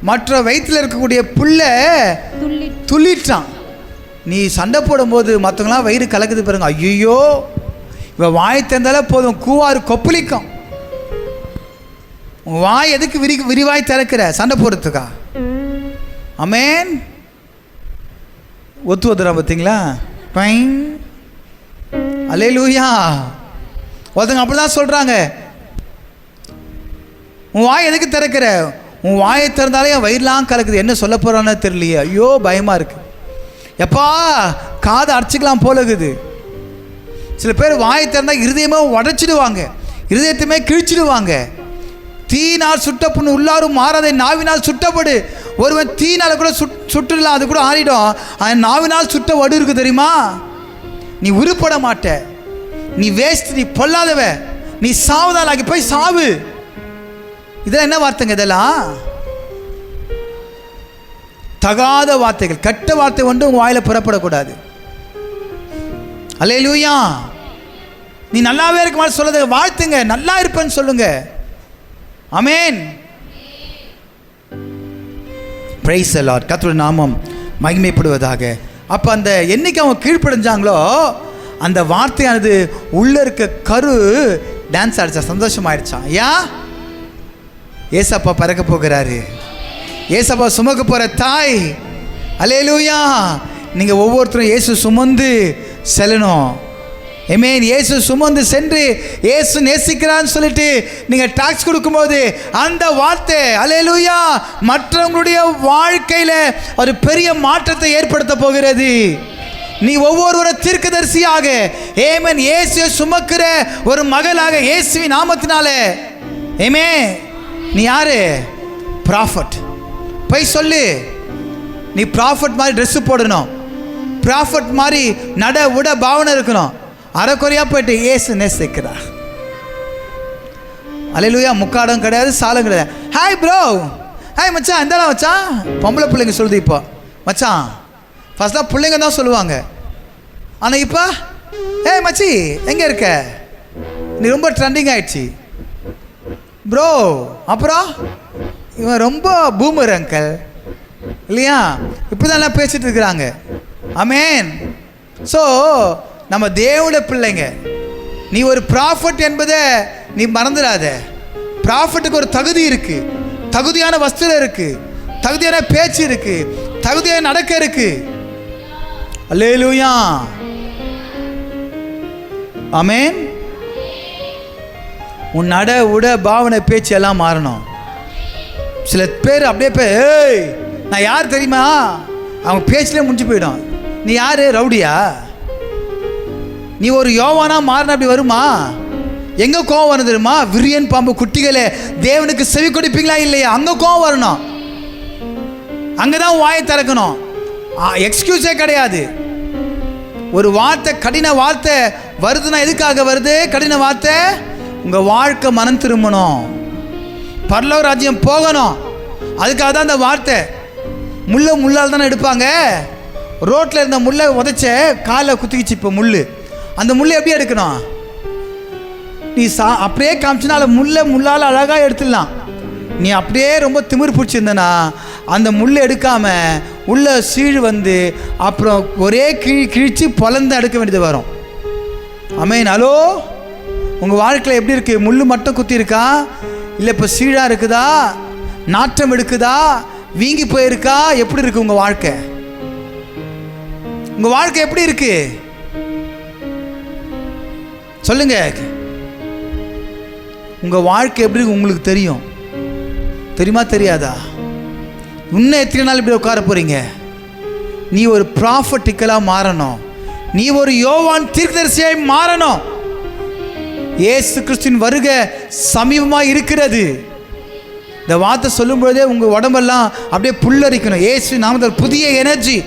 மற்ற வயிற்றில் இருக்கக்கூடிய புள்ள துள்ளிட்டான். நீ சண்டை போடும்போது மற்றவங்களாம் வயிறு கலக்குது பாருங்க. ஐயோ, இவ வாய் திறந்தாலே போதும் கூவாறு கொப்பளிக்கும். உன் வாய் எதுக்கு விரிவாய் திறக்கிற? சண்டை போடுறதுக்கா? ஆமென். ஒத்து வந்துடுறா பார்த்தீங்களா? பைன். அல்லேலூயா. ஒருத்தங்க அப்படிதான் சொல்கிறாங்க, உன் வாய் எதுக்கு திறக்கிற? உன் வாயை திறந்தாலே என் வயிறுலாம் கலக்குது, என்ன சொல்ல போகிறான்னு தெரியலையே, ஐயோ பயமாக இருக்குது, எப்பா காதை அடிச்சுக்கலாம் போல இருக்குது. சில பேர் வாயை திறந்தால் இருதயமே உடைச்சிடுவாங்க, இருதயத்தையுமே கிழிச்சிடுவாங்க. தீனால் சுட்ட புண்ணு உள்ளாரும் மாறாதை நாவினால் சுட்டப்படு. ஒருவன் தீனால் கூட சுட்டுடலாம், அது கூட ஆறிடும். அவன் நாவினால் சுட்ட வடு இருக்கு தெரியுமா? நீ உருப்பட மாட்ட, நீ வேஸ்ட், நீ பொல்லாதவ, நீ சாவுதானாகி போய் சாவு. இதெல்லாம் என்ன வார்த்தைங்க? இதெல்லாம் தகாத வார்த்தைகள், கெட்ட வார்த்தை ஒன்று உங்கள் வாயில் புறப்படக்கூடாது. அல்லேலூயா. நீ நல்லாவே இருக்க மாதிரி சொல்லுங்க, வாழ்த்துங்க, நல்லா இருப்பேன்னு சொல்லுங்க. ஆமென். Praise the Lord. கர்த்தருடைய நாமம் மகிமைப்படுவதாக. அப்போ அந்த என்னைக்கு அவங்க கீழ்ப்படிஞ்சாங்களோ அந்த வார்த்தையானது உள்ள இருக்க கரு டான்ஸ் ஆடிச்சா, சந்தோஷமாயிடுச்சான். ஏன்? ஏசப்பா பறக்க போகிறாரு, ஏசப்பா சுமக்க போகிற தாய். அல்லேலூயா. நீங்கள் ஒவ்வொருத்தரும் இயேசு சுமந்து செல்லணும். ஆமென். இயேசு சுமந்து சென்று இயேசு நேசிக்கிறான்னு சொல்லிட்டு நீங்கள் டாக்ஸ் கொடுக்கும்போது அந்த வார்த்தை அல்லேலூயா மற்றவங்களுடைய வாழ்க்கையில் ஒரு பெரிய மாற்றத்தை ஏற்படுத்த போகிறது. நீ ஒவ்வொருவரை தீர்க்கதரிசியாக, ஆமென், இயேசுவை சுமக்கிற ஒரு மகளாக இயேசுவின் நாமத்தினாலே. ஆமென். நீ யாரு? ப்ராஃபட். போய் சொல்லு. நீ ப்ராஃபட் மாதிரி ட்ரெஸ்ஸு போடணும், ப்ராஃபட் மாதிரி நட உட பாவனை இருக்கணும். அரைக்குறையாக போயிட்டு ஏசு நேசிக்கிறா. அல்லேலூயா. முக்காடம் கிடையாது, சாலம் கிடையாது. ஹாய் ப்ரோ, ஹாய் மச்சான், இந்தாடா மச்சான். பொம்பளை பிள்ளைங்க சொல்லுது இப்போ மச்சான். ஃபர்ஸ்ட்லாம் பிள்ளைங்க தான் சொல்லுவாங்க, ஆனால் இப்போ ஏய் மச்சி எங்கே இருக்க, நீ ரொம்ப ட்ரெண்டிங் ஆயிடுச்சு ப்ரோ. அப்புறம் இவன் ரொம்ப பூமர் அங்கிள் இல்லையா, இப்படி தான் எல்லாம் பேசிட்டு இருக்கிறாங்க. ஆமென். ஸோ நம்ம தேவனுடைய பிள்ளைங்க, நீ ஒரு ப்ராஃபட் என்பதை நீ மறந்துடாத. ப்ராஃபட்டுக்கு ஒரு தகுதி இருக்கு, தகுதியான வஸ்திரம் இருக்கு, தகுதியான பேச்சு இருக்கு, தகுதியான நடக்க இருக்கு. அல்லேலூயா. ஆமென். உன் நட உட பாவனை பேச்சு எல்லாம் மாறணும். சில பேர் அப்படியே ஏய் நான் யார் தெரியுமா, அவங்க பேச்சிலே முடிஞ்சு போயிடும். நீ யாரு? ரவுடியா? நீ ஒரு யோவானா மாறின அப்படி வருமா? எங்க கோவம் வரும் தெரியுமா? விரியன் பாம்பு குட்டிகளே, தேவனுக்கு செவி கொடுப்பீங்களா இல்லையா? அங்க கோவம் வரணும், அங்கதான் வாயை திறக்கணும். எக்ஸ்கியூஸே கிடையாது. ஒரு வார்த்தை, கடின வார்த்தை வருதுன்னா எதுக்காக வருது? கடின வார்த்தை உங்க வாழ்க்கை மனம் திரும்பணும், பரலோக ராஜ்யம் போகணும். அதுக்காக தான் அந்த வார்த்தை. முள்ளால் தானே எடுப்பாங்க. ரோட்டில் இருந்த முள்ளை உதைச்ச காலை குத்திக்கிச்சு. இப்போ முள், அந்த முள்ளை எப்படி எடுக்கணும்? நீ அப்படியே காமிச்சினா முள்ளால் அழகாக எடுத்துடலாம். நீ அப்படியே ரொம்ப திமிர் பிடிச்சிருந்தனா அந்த முள்ளை எடுக்காம உள்ள சீழ் வந்து அப்புறம் ஒரே கிழிச்சு பொலந்து எடுக்க வேண்டியது வரும். ஆமென். ஹலோ, உங்கள் வாழ்க்கையில் எப்படி இருக்கு? முள் மட்டும் குத்தி இருக்கா, இல்லை இப்போ சீழாக இருக்குதா, நாற்றம் எடுக்குதா, வீங்கி போயிருக்கா? எப்படி இருக்கு உங்கள் வாழ்க்கை? உங்கள் வாழ்க்கை எப்படி இருக்கு சொல்லுங்க. உங்கள் வாழ்க்கை எப்படி இருக்கு உங்களுக்கு தெரியும், தெரியுமா தெரியாதா? இன்னும் எத்தனை நாள் இப்படி உட்கார போறீங்க? நீ ஒரு ப்ராஃபட்டிக்கலாக மாறணும், நீ ஒரு யோவான் தீர்க்கதரிசியாய் மாறணும். இயேசு கிறிஸ்துவின் வருகை சமீபமாக இருக்கிறது. இந்த வார்த்தை சொல்லும் பொழுதே உங்கள் உடம்பெல்லாம் அப்படியே புல்லரிக்கணும். இயேசு நாமத்தில் புதிய எனர்ஜி.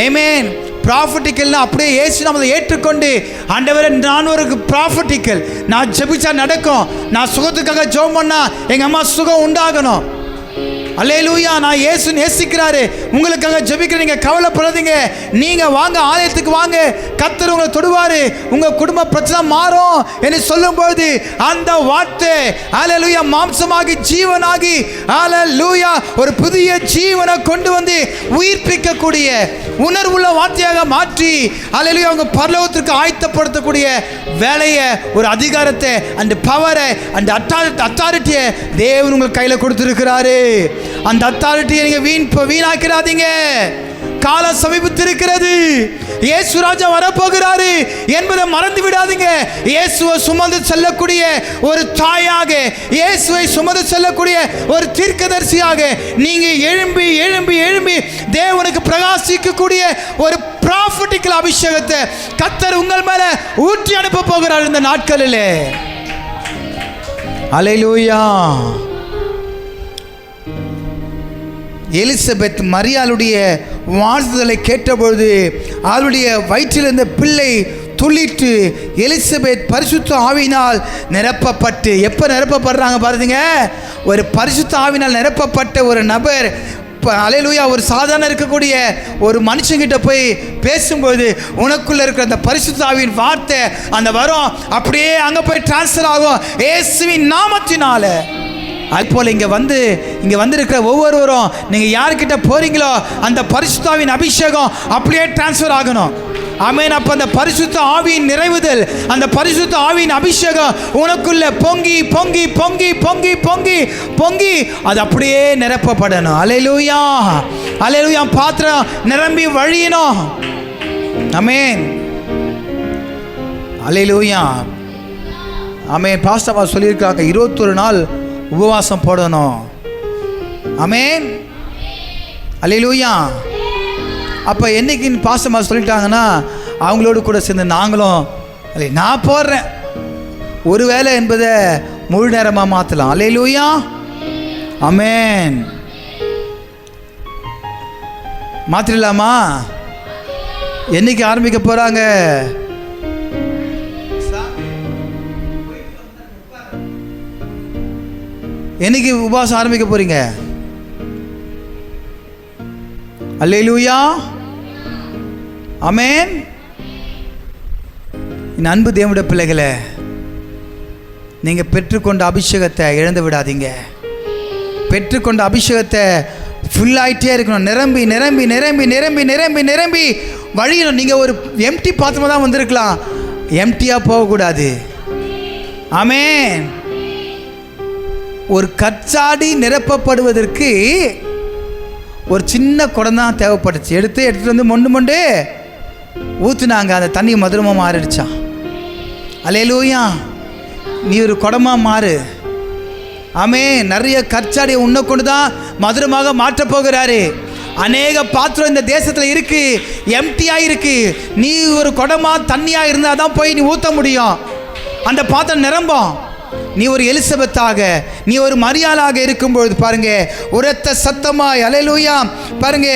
ஆமென். ப்ராஃபட்டிக்கல்னா அப்படியே இயேசு நாமத்தை ஏற்றுக்கொண்டு, ஆண்டவரே நான் ஒரு ப்ராஃபட்டிக்கல், நான் ஜெபிச்சா நடக்கும், நான் சுகத்துக்காக ஜெபம் பண்ணா எங்கள் அம்மா சுகம் உண்டாகணும். அல்லேலூயா. நான் இயேசு நேசிக்கிறாரு, உங்களுக்காக ஜெபிக்கிறேன், நீங்க கவலைப்படாதீங்க, நீங்க வாங்க, ஆலயத்துக்கு வாங்க, கர்த்தர் உங்களை தொடுவாரு, உங்க குடும்ப பிரச்சனை மாறும் என்று சொல்லும்போது அந்த வார்த்தை அல்லேலூயா மாம்சமாகி ஜீவனாகி அல்லேலூயா ஒரு புதிய ஜீவனை கொண்டு வந்து உயிர்ப்பிக்கக்கூடிய உணர்வுள்ள வார்த்தையாக மாற்றி அல்லேலூயா உங்க பரலோகத்திற்கு ஆயத்தப்படுத்தக்கூடிய வேலையை, ஒரு அதிகாரத்தை, அந்த பவரை, அந்த அத்தாரிட்டியை தேவன் உங்கள் கையில் கொடுத்திருக்கிறாரு. அந்த அத்தாரிட்டியை நீங்க வீணாக்கிறாதீங்க. காலம் சமீபித்திருக்கிறது. இயேசு ராஜா வரப்போகிறாரு என்பதை மறந்து விடாதீங்க. இயேசுவை சுமந்து செல்லக்கூடிய ஒரு தாயாக, இயேசுவை சுமந்து செல்லக்கூடிய ஒரு தீர்க்கதரிசியாக நீங்க எழும்பி எழும்பி எழும்பி தேவனுக்கு பிரகாசிக்கக்கூடிய ஒரு ப்ராஃபட்டிக்கல் அபிஷேகத்தை கர்த்தர் உங்கள் மேல ஊற்றி அனுப்ப போகிறார் இந்த நாட்களிலே. அல்லேலூயா. எலிசபெத் மரியாளுடைய வாழ்த்துதலை கேட்டபொழுது அவளுடைய வயிற்றில் இருந்த பிள்ளை துள்ளிட்டு எலிசபெத் பரிசுத்த ஆவியினால் நிரப்பப்பட்டு, எப்போ நிரப்பப்படுறாங்க பாருங்க, ஒரு பரிசுத்த ஆவியினால் நிரப்பப்பட்ட ஒரு நபர் அல்லேலூயா ஒரு சாதாரண இருக்கக்கூடிய ஒரு மனுஷங்கிட்ட போய் பேசும்போது உனக்குள்ள இருக்கிற அந்த பரிசுத்த ஆவியின் வார்த்தை அந்த வரும், அப்படியே அங்கே போய் டிரான்ஸ்ஃபர் ஆகும் இயேசுவின் நாமத்தினால. அதுபோல் இங்கே வந்திருக்கிற ஒவ்வொருவரும் நீங்கள் யார்கிட்ட போகிறீங்களோ அந்த பரிசுத்த ஆவியின் அபிஷேகம் அப்படியே டிரான்ஸ்ஃபர் ஆகணும். ஆமென். அப்போ அந்த பரிசுத்த ஆவியின் நிறைவுதல், அந்த பரிசுத்த ஆவியின் அபிஷேகம் உனக்குள்ள பொங்கி பொங்கி பொங்கி பொங்கி பொங்கி பொங்கி அது அப்படியே நிரப்பப்படணும். அல்லேலூயா அல்லேலூயா. பாத்திரம் நிரம்பி வழியணும். ஆமென். அல்லேலூயா. ஆமென். பாஸ்டர் சொல்லியிருக்காங்க 21 நாள் உபவாசம் போடணும். ஆமென். அல்லேலூயா. அப்போ என்னைக்கு பாஸ்டர் சொல்லிட்டாங்கன்னா அவங்களோடு கூட சேர்ந்து நாங்களும் நான் போடுறேன் ஒரு வேளை என்பதை முழு நேரமாக மாற்றலாம். அல்லேலூயா. ஆமென். மாற்றிடலாமா? என்னைக்கு ஆரம்பிக்க போகிறாங்க? என்னைக்கு உபவாசம் ஆரம்பிக்க போறீங்க? அல்லேலூயா. ஆமென். என் அன்பு தேவனுடைய பிள்ளைகளே, நீங்கள் பெற்றுக்கொண்ட அபிஷேகத்தை இழந்து விடாதீங்க. பெற்றுக்கொண்ட அபிஷேகத்தை ஃபுல் ஆகிட்டே இருக்கணும். நிரம்பி நிரம்பி நிரம்பி நிரம்பி நிரம்பி நிரம்பி வழியணும். நீங்கள் ஒரு எம்டி பாத்திரமாக தான் வந்திருக்கலாம், எம்டியாக போகக்கூடாது. ஆமென். ஒரு கச்சாடி நிரப்பப்படுவதற்கு ஒரு சின்ன குடம் தான் தேவைப்பட்டுச்சு. எடுத்துகிட்டு வந்து மொண்டு ஊற்றுனாங்க, அந்த தண்ணி மதுரமாக மாறிடுச்சான். அல்லேலூயா. நீ ஒரு குடமாக மாறு. ஆமென். நிறைய கச்சாடியை உன்னை கொண்டு தான் மதுரமாக மாற்றப் போகிறாரு. அநேக பாத்திரம் இந்த தேசத்தில் இருக்கு, எம்டியாக இருக்கு. நீ ஒரு குடமாக தண்ணியாக இருந்தால் தான் போய் நீ ஊற்ற முடியும், அந்த பாத்திரம் நிரம்பும். நீ ஒரு எலிசபெத்தாக, நீ ஒரு மரியாளாக இருக்கும்பொழுது பாருங்க, உரத்த சத்தமாய் அல்லேலூயா பாருங்க,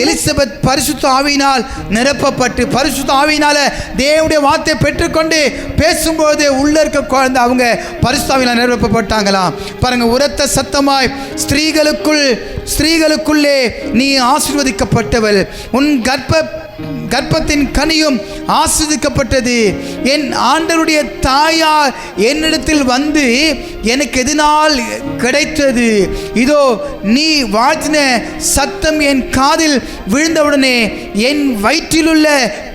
எலிசபெத் பரிசுத்த ஆவியினால் நிரப்பப்பட்டு பரிசுத்த ஆவியினால தேவனுடைய வார்த்தையை பெற்றுக்கொண்டு பேசும்போது உள்ள இருக்க குழந்தை அவங்க பரிசுத்த ஆவியினால் நிரப்பப்பட்டாங்களாம். பாருங்க, உரத்த சத்தமாய் ஸ்திரீகளுக்குள்ளே நீ ஆசீர்வதிக்கப்பட்டவள், உன் கர்ப்பத்தின் கனியும் ஆசீர்வதிக்கப்பட்டது. என் ஆண்டவருடைய தாயார் என்னிடத்தில் வந்து எனக்கு எதனால் கிடைத்தது? இதோ நீ வாழ்த்தின சத்தம் என் காதில் விழுந்தவுடனே என் வயிற்றிலுள்ள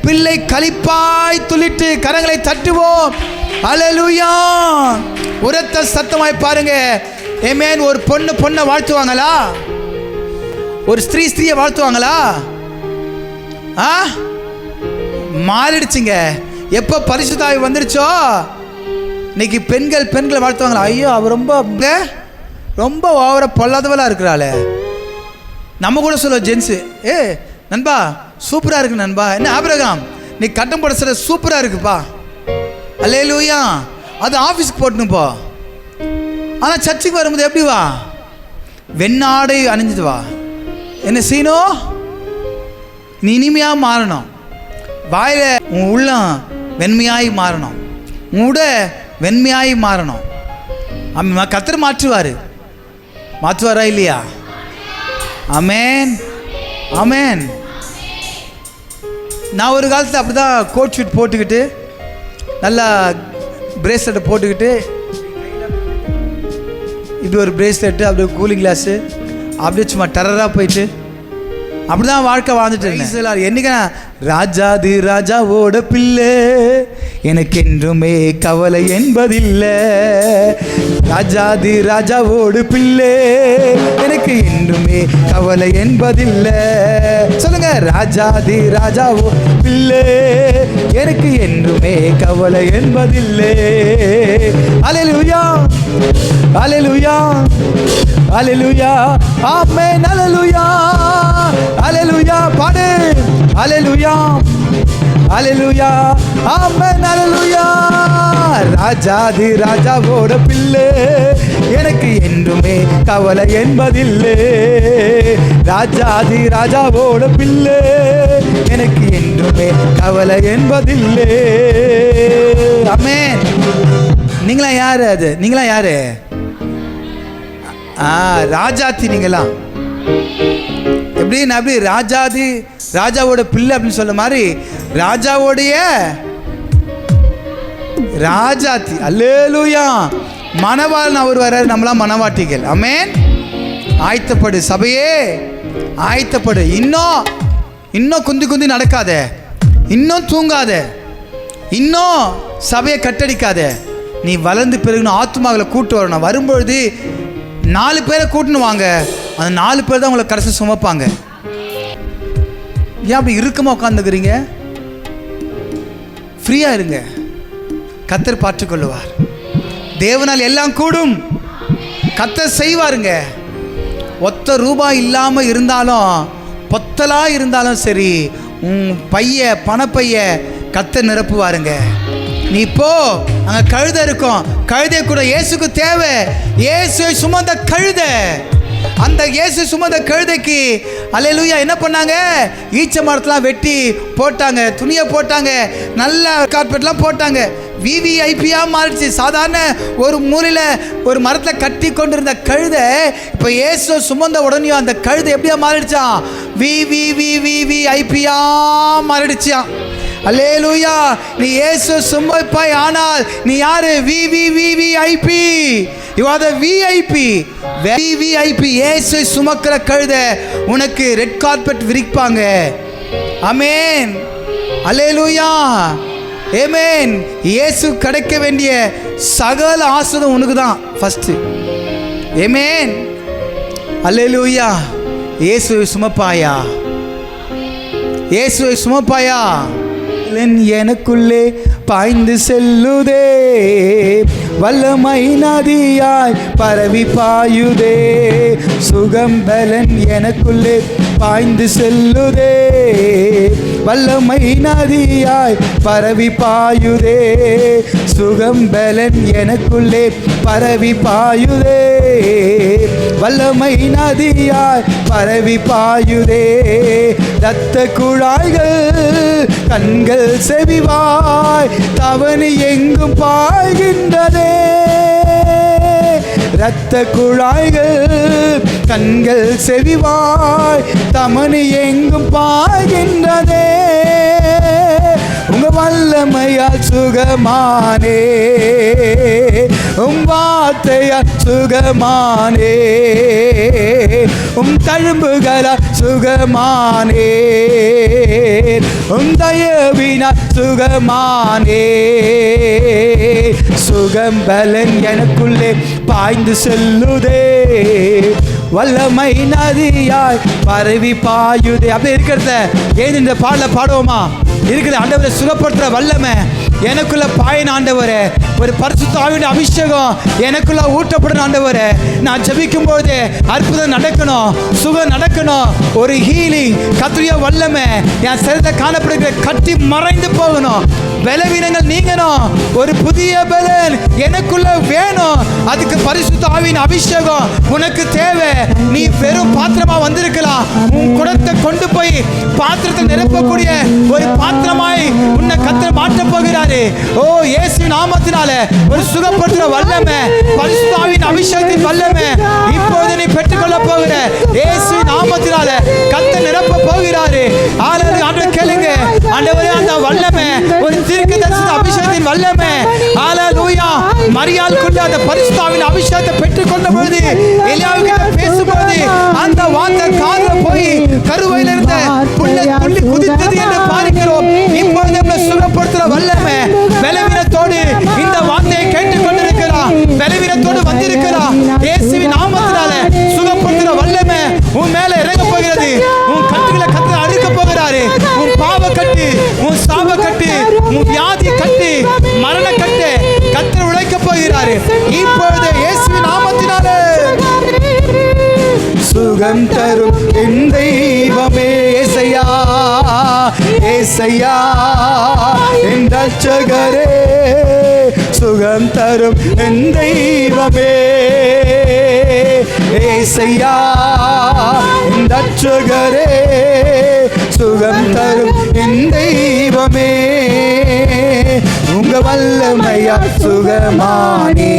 பிள்ளை களிப்பாய் துளிட்டு. கரங்களை தட்டுவோம். அல்லேலூயா. உரத்த சத்தமாய் பாருங்க. ஆமென். ஒரு பொண்ணை வாழ்த்துவாங்களா? ஒரு ஸ்திரீயை வாழ்த்துவாங்களா? மாறிடுச்சுங்க. எப்போ பரிசுத்த ஆவி வந்துருச்சோ இன்னைக்கு பெண்களை வாழ்த்துவாங்களா? ஐயோ அவ ரொம்ப ஓவர பொல்லாதவளாக இருக்கிறாளே. நம்ம கூட சொல்லுவோம் ஜென்ஸு, நண்பா சூப்பராக இருக்கு நண்பா. என்ன ஆபிரகாம் நீ கட்டம் போட சொல்ல சூப்பராக இருக்குப்பா. அல்லேலூயா. அது ஆஃபீஸுக்கு போட்டுனுப்போ. ஆனால் சர்ச்சுக்கு வரும்போது எப்படி வா? வெண்ணாடை அணிஞ்சிட்டு வா. என்ன செய்யணும்? நீ இனிமையாக மாறணும். வாயில் உன் உள்ளம் வெண்மையாகி மாறணும், உன் உட வெண்மையாகி மாறணும். கர்த்தர் மாற்றுவாரா இல்லையா? ஆமென், ஆமென். நான் ஒரு காலத்தில் அப்படி தான் கோட் ஷூட் போட்டுக்கிட்டு நல்லா பிரேஸ்லெட்டை போட்டுக்கிட்டு இப்படி ஒரு பிரேஸ்லெட்டு அப்படியே கூலிங் கிளாஸு அப்படியே சும்மா டெரராக போயிட்டு அப்படி தான் வாழ்க்கை வாழ்ந்துட்டு இருந்தேன். என்னைக்கு ராஜாதி ராஜாவோட பிள்ளை எனக்கு என்றுமே கவலை என்பதில்லை. ராஜாதி ராஜாவோட பிள்ளை எனக்கு என்றுமே கவலை என்பதில்லை. சொல்லுங்க, ராஜாதி ராஜாவோ பிள்ளை எனக்கு என்றுமே கவலை என்பதில்லை. அல்லேலூயா, அல்லேலூயா, அல்லேலூயா, ஆமென், அல்லேலூயா, அல்லேலூயா. பாடு, அல்லேலூயா, அல்லேலூயா, ஆமென், அல்லேலூயா. ராஜாதி ராஜாவோட பிள்ளை எனக்கு என்றுமே கவலை என்பதில்லை. ராஜாதி ராஜாவோட பிள்ளை எனக்கு என்றுமே கவலை என்பதில்லை. ஆமென். நீங்களா யாரு? அது நீங்களா யாரு? ராஜாத்தி. நீங்களாம் எப்படி ராஜாதி ராஜாவோட பிள்ளை அப்படின்னு சொல்ல மாதிரி ராஜாவோடைய ராஜாத்தி. அல்லேலூயா. மணவாளன் அவர் வர்றாரு, நம்மளாம் மணவாட்டிகள். ஆமென். ஆயத்தப்படு சபையே, ஆயத்தப்படு. இன்னும் குந்தி குந்தி நடக்காத, இன்னும் தூங்காத, இன்னும் சபையை கட்டடிக்காத. நீ வளர்ந்து பிறகு ஆத்துமாக்களை கூட்டு வரணும். வரும்பொழுது 4 பேரை கூட்டுன்னு வாங்க. அந்த 4 பேர் தான் உங்களை கடைசி சுமப்பாங்க. ஏன் அப்படி இறுக்கமாக உட்காந்துக்கிறீங்க? ஃப்ரீயாக இருங்க. கர்த்தர் பார்த்துக்கொள்ளுவார். தேவனால் எல்லாம் கூடும். கர்த்தர் செய்வாருங்க. ஒத்த ரூபாய் இல்லாமல் இருந்தாலும், பொத்தலாக இருந்தாலும் சரி, உன் பணப்பைய கர்த்தர் நிரப்புவாருங்க. நீ போ, அங்கே கழுதை இருக்கும். கழுதை கூட இயேசுக்கு தேவை. இயேசுவை சுமந்த கழுதை. அந்த இயேசு சுமந்த கழுதைக்கு அல்லேலூயா என்ன பண்ணாங்க? ஈச்ச மரத்தெலாம் வெட்டி போட்டாங்க, துணியை போட்டாங்க, நல்ல கார்பெட்லாம் போட்டாங்க. விவிஐபியாக மாறிடுச்சு. சாதாரண ஒரு மூலையில் ஒரு மரத்தில் கட்டி கொண்டிருந்த கழுதை இப்போ இயேசு சுமந்த உடனேயும் அந்த கழுதை எப்படியா மாறிடுச்சான்? விவிவிவிவிஐபியாக மாறிடுச்சான். அல்லேலூயா. நீ இயேசு சுமப்பாய், ஆனால் நீ யாரு? VVVIP. You are the VIP. VVIP. இயேசு சுமக்கிற கழுதை உனக்கு ரெட் கார்பெட் விரிப்பாங்க. ஆமென், அல்லேலூயா, ஆமென். இயேசு கிடைக்க வேண்டிய சகல ஆசீர்வாதம் உனக்கு தான் ஃபர்ஸ்ட். ஆமென், அல்லேலூயா. இயேசுவை சுமப்பாயா? இயேசுவை சுமப்பாயா? எனக்குள்ளே பாய்ந்து செல்லுதே, வல்லமை நதியாய் பரவி பாயுதே. சுகம் பலன் எனக்குள்ளே பாய்ந்து செல்லுதே, வல்லமை நதியாய் பரவி பாயுதே. சுகம் பலன் எனக்குள்ளே பரவி பாயுதே, வல்லமை நதியாய் பரவி பாயுதே. இரத்த குழாய்கள் கண்கள் செவிவாய் தவணி எங்கும் பாய்கின்றதே. இரத்த குழாய்கள் கண்கள் செவிவாய் தமனி எங்கும் பாய்கின்றதே. உங்க வல்லமையால் சுகமானே, உம் வார்த்தையால் சுகமானே, உம் தழும்புகளால் சுகமானே, உம் தயவினால் சுகமானே. சுகம் பலன் எனக்குள்ளே பாய்ந்து செல்லுதே, வல்லமை நதியாய் பரவி பாயுதே. அப்படி இருக்கிறத ஏன் இந்த பாடல பாடுவோமா? இருக்குது ஆண்டவரை சுகப்படுத்துற வல்லமை எனக்குள்ள பாயின ஆண்டவரே. ஒரு பரிசுத்த ஆவியின் அபிஷேகம் எனக்குள்ள ஊட்டப்படும் ஆண்டவரே. நான் ஜெபிக்கும் போது அற்புதம் நடக்கணும், சுகம் நடக்கணும், ஒரு ஹீலிங் கர்த்தருடைய வல்லமை என் சரீரத்தை காணப்படுகிற கட்டி மறைந்து போகணும், பலவீனங்கள் நீங்கணும், ஒரு புதிய பலன் எனக்குள்ள வேணும். அதுக்கு பரிசுத்த ஆவியின் அபிஷேகம் உனக்கு தேவை. நீ வெறும் பாத்திரமா வந்திருக்கலாம், உன் குடத்தை கொண்டு போய் பாத்திரத்தை நிரப்பக்கூடிய ஒரு பாத்திரமாய் உன்னை கர்த்தர் மாற்ற போகிறாரு. ஓ இயேசு நாமத்தினால ஒரு சுகப்படுத்துற வல்லமை, பரிசுத்த ஆவியின் அபிஷேகத்தின் வல்லமை இப்போது நீ பெற்றுக்கொள்ள போகிற இயேசு நாமத்தில் நாமத்தினால கர்த்தர் நிரப்ப போகிறாரு. ஆண்டவரே கேளுங்க. ஆண்டவரே அந்த வல்லமை, ஒரு தீர்க்கதரிசி அபிஷேகத்தின் வல்லமை, ஹalleluya, மரியாள் கொண்டு அந்த பரிசுத்தாவின் அபிஷேகத்தை பெற்றுக் கொண்ட பொழுது எலியாவுக்கு பேசும்போது அந்த வார்த்தை காதுல போய் கருவையில் இருந்த புள்ளி குதித்தது என்று பார்க்கிறோம். இப்பொழுது நம்மை சுகப்படுத்துற வல்லமை பலவீனத்தோடு இந்த வார்த்தையை கேட்டுக் கொண்டிருக்கிறார், பலவீனத்தோடு வந்திருக்கிறார். இயேசுவின் நாமத்தினால சுகப்படுத்துற வல்லமை உன் மேல இறங்க போகிறது. உன் கட்டுகளை கர்த்தர் அறுக்க போகிறாரு. உன் பாவ கட்டு, உன் சாப கட்டு, உன் வியாதி கட்டு, மரண கட்டு கர்த்தர் உடைக்க போகிறாரு. இப்பொழுது இயேசுவின் நாமத்தினாலே சுகம் தரும் என் தெய்வமே ஏசையா, ஏசையா என் ரட்சகரே, சுகம் தரும் என் தெய்வமே ஏசையா என் ரட்சகரே, சுகம் தரும் என் தெய்வமே, உங்க வல்லமையா சுகமானே,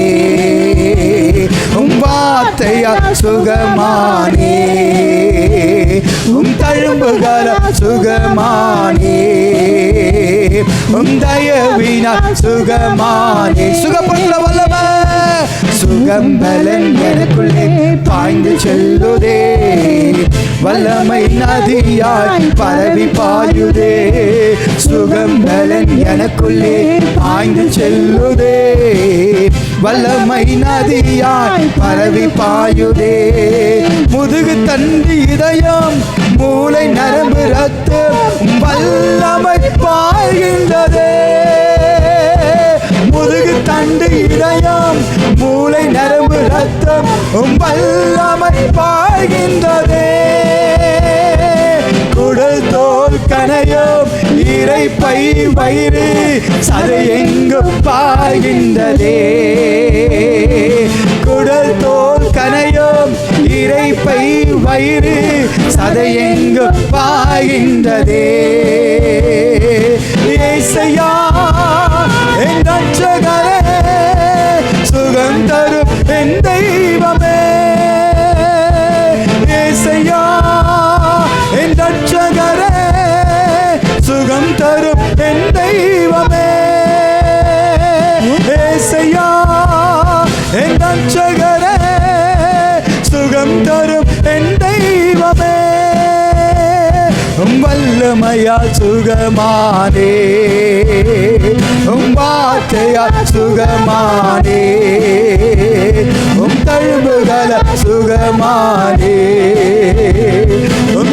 உம் வார்த்தையா சுகமானே, உம் தழும்புகள சுகமானே, உம் தயவினா சுகமானே. சுகப்படுத்துற வல்லமை சுகம் பலன் எனக்குள்ளே பாய்ந்து செல்லுதே, வல்லமை நதியாய் பரவி பாயுதே, சுகம் பலன் எனக்குள்ளே பாய்ந்து செல்லுதே, வல்லமை நதியாய் பரவி பாயுதே, முதுகு தண்டு இதயம் மூளை நரம்பு ரத்தம் வல்லமை பாய்கின்றதே, முதுகு தண்டு இதயம் மூளை நரம்பு ரத்தம் வல்லமை பாய்கின்றதே, குடல் தோல் கணையம் இறைப்பை வயிறு சதை எங்கும் பாய்கின்றதே, குடல் தோல் கணையம் இறைப்பை வயிறு சதை எங்கும் பாய்கின்றதே, ஏசையா என் ரட்சகரே, சுகம் தரும் என் தெய்வமே, ஏசையா என் ரட்சகரே, சுகம் தரும் என் தெய்வமே, ஏசையா என் ரட்சகரே, சுகம் தரும் என் தெய்வமே, வல்லமையா சுகமானே, வார்த்தையா சுகமானே, தழும்புகள சுகமானே,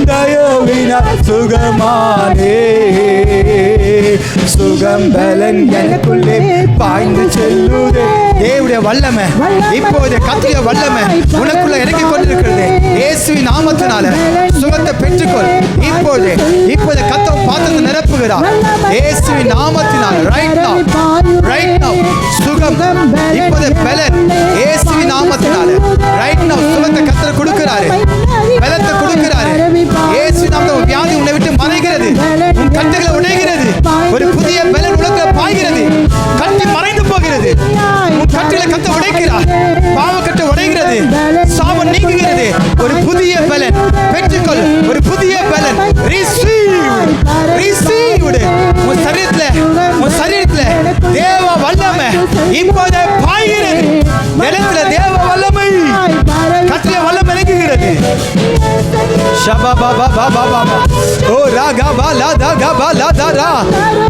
தயவினா சுகமானே, சுகம் பலன் எனக்குள்ளே பாய்ந்து செல்லுதே. தேவனுடைய வல்லமை இப்போது கர்த்தருடைய வல்லமை உனக்குள்ள இறங்கி கொண்டிருக்கிறது. இயேசுவின் நாமத்தினால சுகத்தை பெற்றுக்கொள். இப்போது கர்த்தர் பாத்திரத்தை நிரப்புகிறார். இயேசுவின் நாமத்தினால் ரைட் நவ சுகம், இப்போது பலன் இயேசுவின் நாமத்தினால ரைட் நவ சுகத்தை கர்த்தர் கொடுக்கிறாரு, பலத்தை கொடுக்கிறாரு. இயேசுவின் நாமத்தில் வியாதி உன்னை விட்டு மறைகிறது, உன் கட்டுகளை உடைகிறது, ஒரு புதிய பலன் உனக்குள்ள பாய்கிறது, கட்டி மறைந்து போகிறது, உன் கட்டுகளை கத்த உடைக்கிறார், பாவக்கட்டு உடைகிறது, சாபம் நீங்குகிறது, ஒரு புதிய பலன் பெற்றுக்கொள், ஒரு புதிய பலன் ரிசீவ்டு. உன் சரீரத்துல தேவ வல்லமை இப்போதே பாய்கிறது, நிலத்துல தேவ வல்லமை கத்திய வல்லமை இறங்குகிறது. ஓ ராகபாலா தகபாலா தரா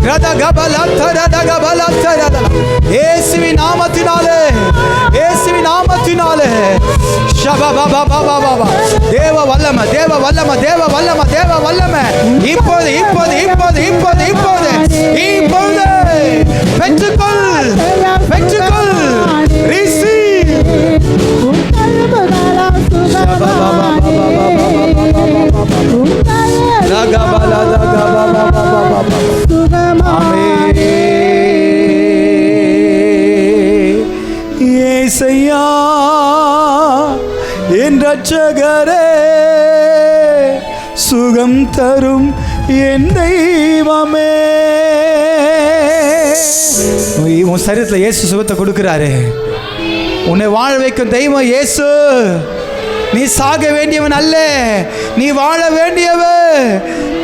ரதகபாலா தரதகபாலா தரத. இயேசுவின் நாமத்தினாலே, இயேசுவின் நாமத்தினாலே ஷபபபபபபப. தேவ வல்லமை, தேவ வல்லமை, தேவ வல்லமை, தேவ வல்லமை இப்போது இப்போது இப்போது இப்போது இப்போது இப்போது பெற்றுக்கொள், பெற்றுக்கொள், ரிசீவ். ஏசையா என் ரட்சகரே, சுகம் தரும் என் தெய்வமே. உன் சரீரத்தில் இயேசு சுகத்தை கொடுக்கிறாரு. உன்னை வாழ வைக்கும் தெய்வம் இயேசு. நீ சாக வேண்டியவன் அல்ல, நீ வாழ வேண்டியவன்.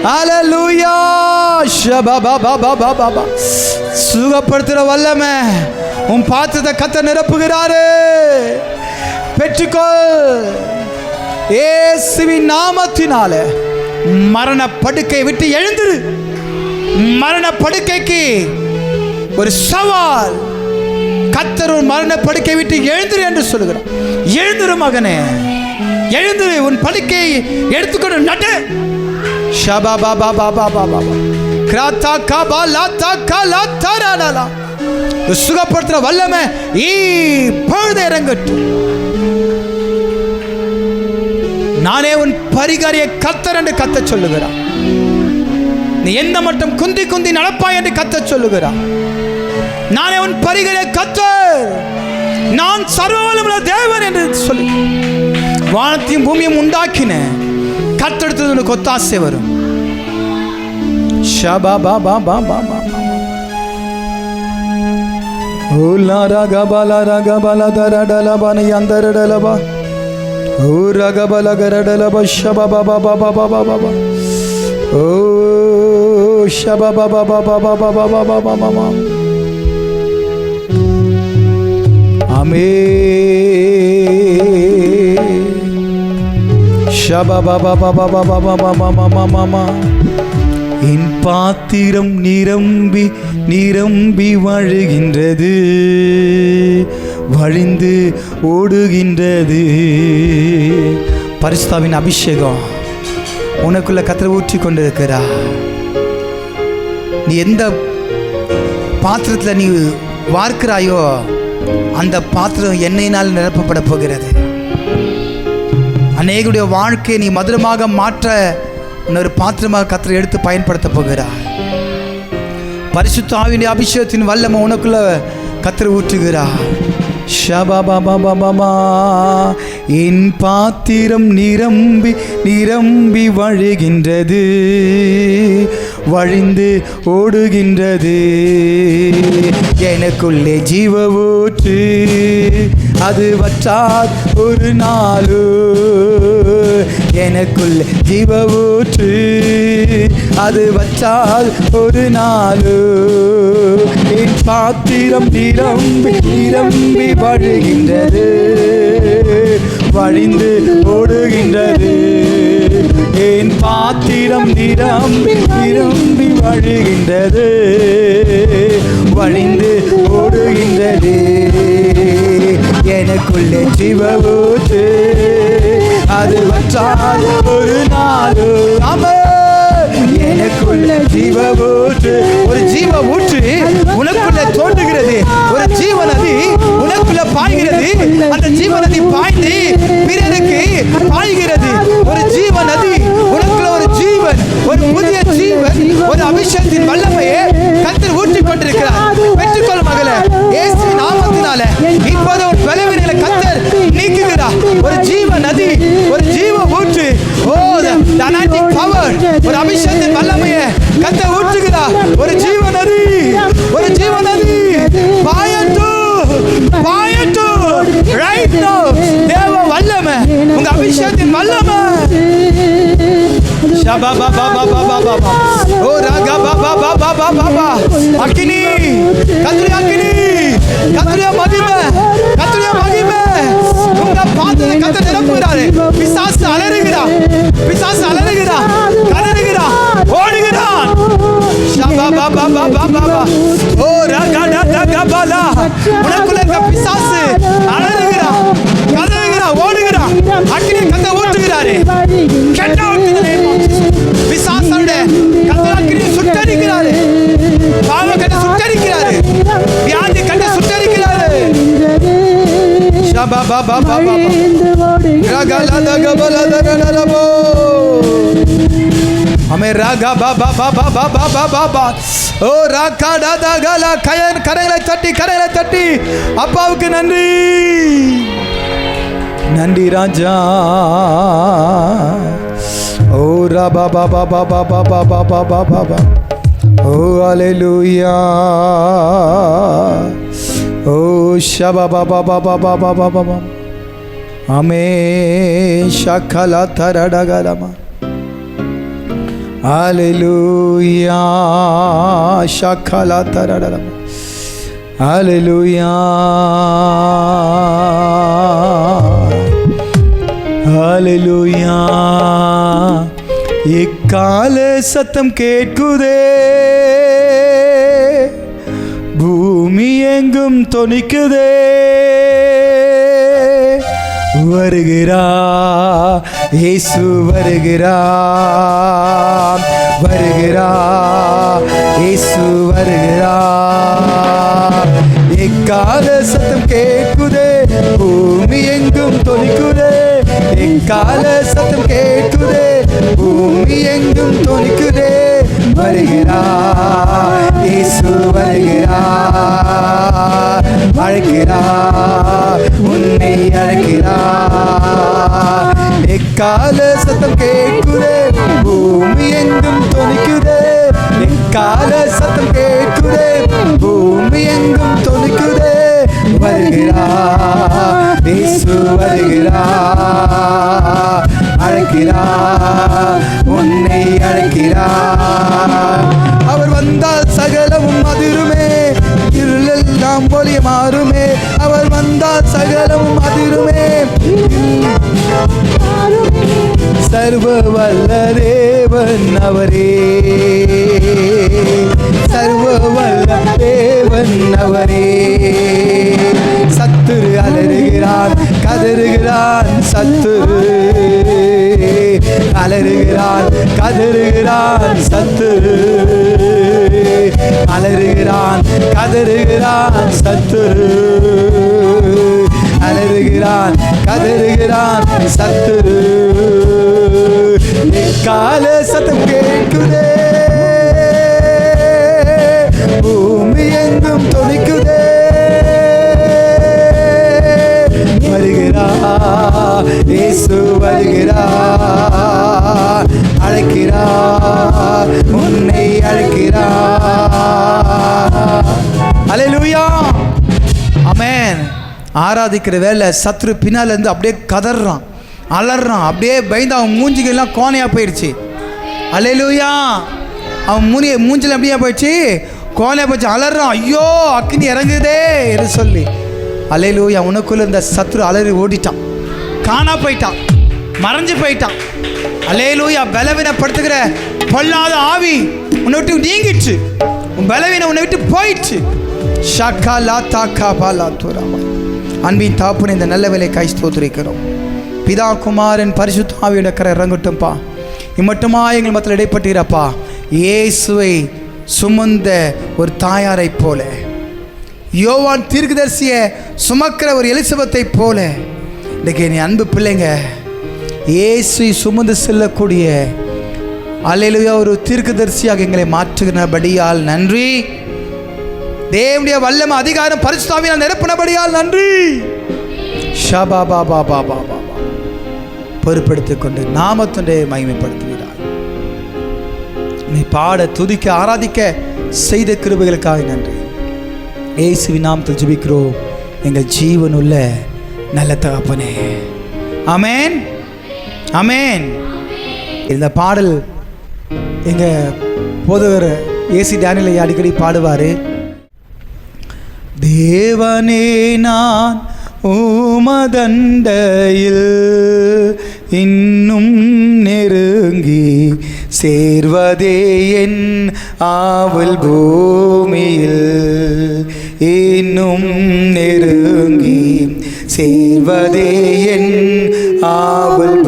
ஹல்லேலூயா. ஷபபபபபபப. சுகப்படுத்துற வல்லமை உன் பாத்திரத்தை கர்த்தர் நிரப்புகிறாரு. பெற்றுக்கொள். இயேசுவின் நாமத்தினால மரண படுக்கை விட்டு எழுந்திரு. மரண படுக்கைக்கு ஒரு சவால். கர்த்தர் ஒரு மரண படுக்கை விட்டு எழுந்திரு என்று சொல்லுகிறார். எழுந்திரு மகனே, எழுந்திரு, உன் படுக்கையை எடுத்துக்கொண்டு நடு. சுகப்படுத்துற வல்லமை இப்பொழுது இறங்கட்டும். நானே உன் பரிகாரிய கர்த்தர் என்று கர்த்தர் சொல்லுகிறார். நீ எந்த மட்டும் குந்தி குந்தி நடப்பாய் என்று கர்த்தர் சொல்லுகிறார். நானே உன் பரிகாரிய கர்த்தர், நான் சர்வவல்லமையுள்ள தேவன் என்று சொல்லி வானத்தையும் பூமியும் உண்டாக்கின கர்த்தர் உனக்கு ஒத்தாசை வரும். என் பாத்திரம் நிரம்பி நிரம்பி வழிகின்றது, வழிந்து ஓடுகின்றது. பரிசுத்தாவின் அபிஷேகம் உனக்குள்ள கர்த்தர் ஊற்றி கொண்டிருக்கிறார். நீ எந்த பாத்திரத்தில் நீ வார்க்கிறாயோ அந்த பாத்திரம் எண்ணெயினால் நிரப்பப்பட போகிறது. அநேகருடைய வாழ்க்கையை நீ மதுரமாக மாற்ற இன்னொரு பாத்திரமாக கர்த்தர் எடுத்து பயன்படுத்த போகிறார். பரிசுத்த ஆவியின் அபிஷேகத்தின் வல்லமை உனக்குள்ள கர்த்தர் ஊற்றுகிறார். என் பாத்திரம் நிரம்பி நிரம்பி வழிகின்றது, வழிந்து ஓடுகின்றது. எனக்குள்ளே ஜீவ ஊற்று, அது வற்றார் ஒரு நாளு. எனக்குள்ளே ஜீவ ஊற்று, அது வற்றால் ஒரு நாளு. என் பாத்திரம் நிரம்பி நிரம்பி வழிகின்றது, வழிந்து ஓடுகின்றது. என் பாத்திரம் நிரம்பி நிரம்பி வழிகின்றது, வழிந்து ஓடுகின்றது. எனக்குள்ளே ஜீவ ஊற்று, அது வற்றால் ஒரு நாளு. எனக்குள்ள ஜீவ ஊற்று, ஒரு ஜீவ ஊற்று உனக்குள்ள தோன்றுகிறது. ஒரு ஜீவ நதி உனக்குள்ள பாய்கிறது. அந்த ஜீவ நதி பாய்ந்து பிறருக்கு பாய்கிறது. ஒரு ஜீவ நதி உனக்குள்ள ஒரு ஜீவன், ஒரு புதிய ஜீவன், ஒரு அபிஷேகத்தின் வல்லமையை கர்த்தர் ஊற்றிக் கொண்டிருக்கிறார். பெற்றுக்கொள் மகளே, இயேசுவின் நாமத்தினால இப்போது உன் பலவீனங்களை கர்த்தர் நீக்குகிறார். ஒரு ஜீவ நதி, ஒரு ஜீவ ஊற்று, ஒரு அபிஷேகத்தின் வல்லமையை கர்த்தர் ஊற்றுகிறார். ஒரு ஜீவ நதி, ஒரு ஜீவ நதி பாயட்டும் right now. தேவ வல்லமை, உங்க அபிஷேகத்தின் வல்லமை. அக்கினி, கர்த்தருடைய அக்கினி, கர்த்தருடைய மகிமை, கர்த்தருடைய மகிமை உங்க பாத்திரத்தை கர்த்தர் நிரப்புகிறார். பிசாசு அலறுகிறான், பிசாசு அலறுகிறான், கலறுகிறான், ஓடுகிறான். ஓ ரகட ரகபல, உனக்குள்ள இருக்க பிசாசு அலறுகிறான், கலறுகிறான், ஓடுகிறான். அக்கினி கர்த்தர் ஊற்றுகிறாரே. Get out in the name of Jesus. பிசாசுடைய கர்த்தர் அக்கினி சுட்டரிக்கிறார். பாவ கட்ட சுட்டரிக்கிறார். வியாதி கட்ட சுட்டரிக்கிறார். கரங்களை தட்டி, கரங்களை தட்டி அப்பாவுக்கு நன்றி, நன்றி ராஜா. ஓ ராபா பாபா பாபா பாபா பாபா பாபா. ஓ ஹல்லேலூயா. ஓ ஷபா பாபா பாபா பாபா பாபா. ஆமே ஷகல தரடகலமா ஹalleluya ஷகல தரடகலமா ஹalleluya ஹalleluya எக்கால சத்தம் கேட்குதே பூமி எங்கும் தொனிக்குதே வருகிறா இயேசு வருகிறா வருகிறா இயேசு வருகிறா எக்கால சத்தம் கேட்குதே பூமி எங்கும் தொனிக்குதே எக்கால சத்தம் கேட்குதே பூமி எங்கும் தொனிக்குதே வருகிறா இயேசு வருகிறா அழைக்கிறா உன்னை அழைக்கிறா எக்கால சத்தம் கேட்குதே பூமி எங்கும் தொனிக்குதே எக்கால சத்தம் கேட்குதே பூமி எங்கும் தொனிக்குதே வருகிறா இயேசு வருகிறா அழைக்கிறா உன்னை அழைக்கிறா அவர் வந்தால் சகலமும் அதிருமே இருளெல்லாம் ஒளி மாறுமே அவர் வந்தால் சகலமும் அதிருமே சர்வ வல்ல தேவன் அவரே சர்வ வல்ல தேவன் அவரே சத்துரு அலறுகிறான் கதறுகிறான் சத்துரு அலறுகிறான் கதறுகிறான் சத்துரு அலறுகிறான் கதறுகிறான் சத்துரு அலறுகிறான் கதறுகிறான் சத்துரு கால சத்தம் கேட்குதே பூமி எங்கும் தொனிக்குதே வருகிறா இயேசு வருகிறா அழைக்கிறா உன்னை அழைக்கிறா அல்லேலூயா ஆமென் ஆராதிக்கிற வேலை சத்ரு பின்னால் இருந்து அப்படியே கதறான் அலறான் அப்படியே பயந்து அவன் மூஞ்சிகள்லாம் கோணையாக போயிடுச்சு அல்லேலூயா அவன் மூஞ்சில் அப்படியே போயிடுச்சு கோணையாக போயிடுச்சு அலறான் ஐயோ அக்கினி இறங்குதே என்று சொல்லி அல்லேலூயா உனக்குள்ள இருந்த சத்ரு அலறி ஓடிட்டான் காணா போயிட்டான் மறைஞ்சு போயிட்டான் அல்லேலூயா பலவீனப்படுத்துகிற பொல்லாத ஆவி உன்னை விட்டு நீங்கிடுச்சு உன் பலவீனம் உன்னை விட்டு போயிடுச்சு ஷக்கா லா தாக்கா பாலா தூராமா அன்பின் தாப்புன்னு இந்த நல்ல வேலை கை ஸ்தோத்திரிக்கிறோம் பிதா குமாரன் பரிசுத்த ஆவியோட கரை இறங்கட்டும்பா இம்மட்டுமா எங்கள் மத்தியில் இடைப்பட்டீரப்பா இயேசுவை சுமந்த ஒரு தாயாரை போல யோவான் தீர்க்கதரிசியை சுமக்கிற ஒரு எலிசபெத்தை போல இன்றைக்கி நீ அன்பு பிள்ளைங்க இயேசுவை சுமந்து செல்லக்கூடிய அல்லேலூயா ஒரு தீர்க்கதரிசியாக எங்களை மாற்றுகிறபடியால் நன்றி தேவனுடைய வல்லமை அதிகாரம் பரிசுத்த ஆவியால் நிரப்பினபடியால் நன்றி ஷபா பாபா பாபா பாபா பொறுப்படுத்திக் கொண்டு நாமத்துடைய மகிமைப்படுத்துகிறார் நீ பாட துதிக்க ஆராதிக்க செய்த கிருபைகளுக்காக நன்றி இயேசுவின் நாமத்தில் ஜெபிக்கிறோம் எங்கள் ஜீவனுள்ள நல்ல தகப்பனே ஆமென் ஆமென். இந்த பாடல் எங்கள் போதகர் ஏசி டேனியல் அடிக்கடி பாடுவார். தேவனே நான் உமதண்டையில் இன்னும் நெருங்கி சேர்வதே என் ஆவல் பூமியில் இன்னும் நெருங்கி சேர்வதே என் ஆவல்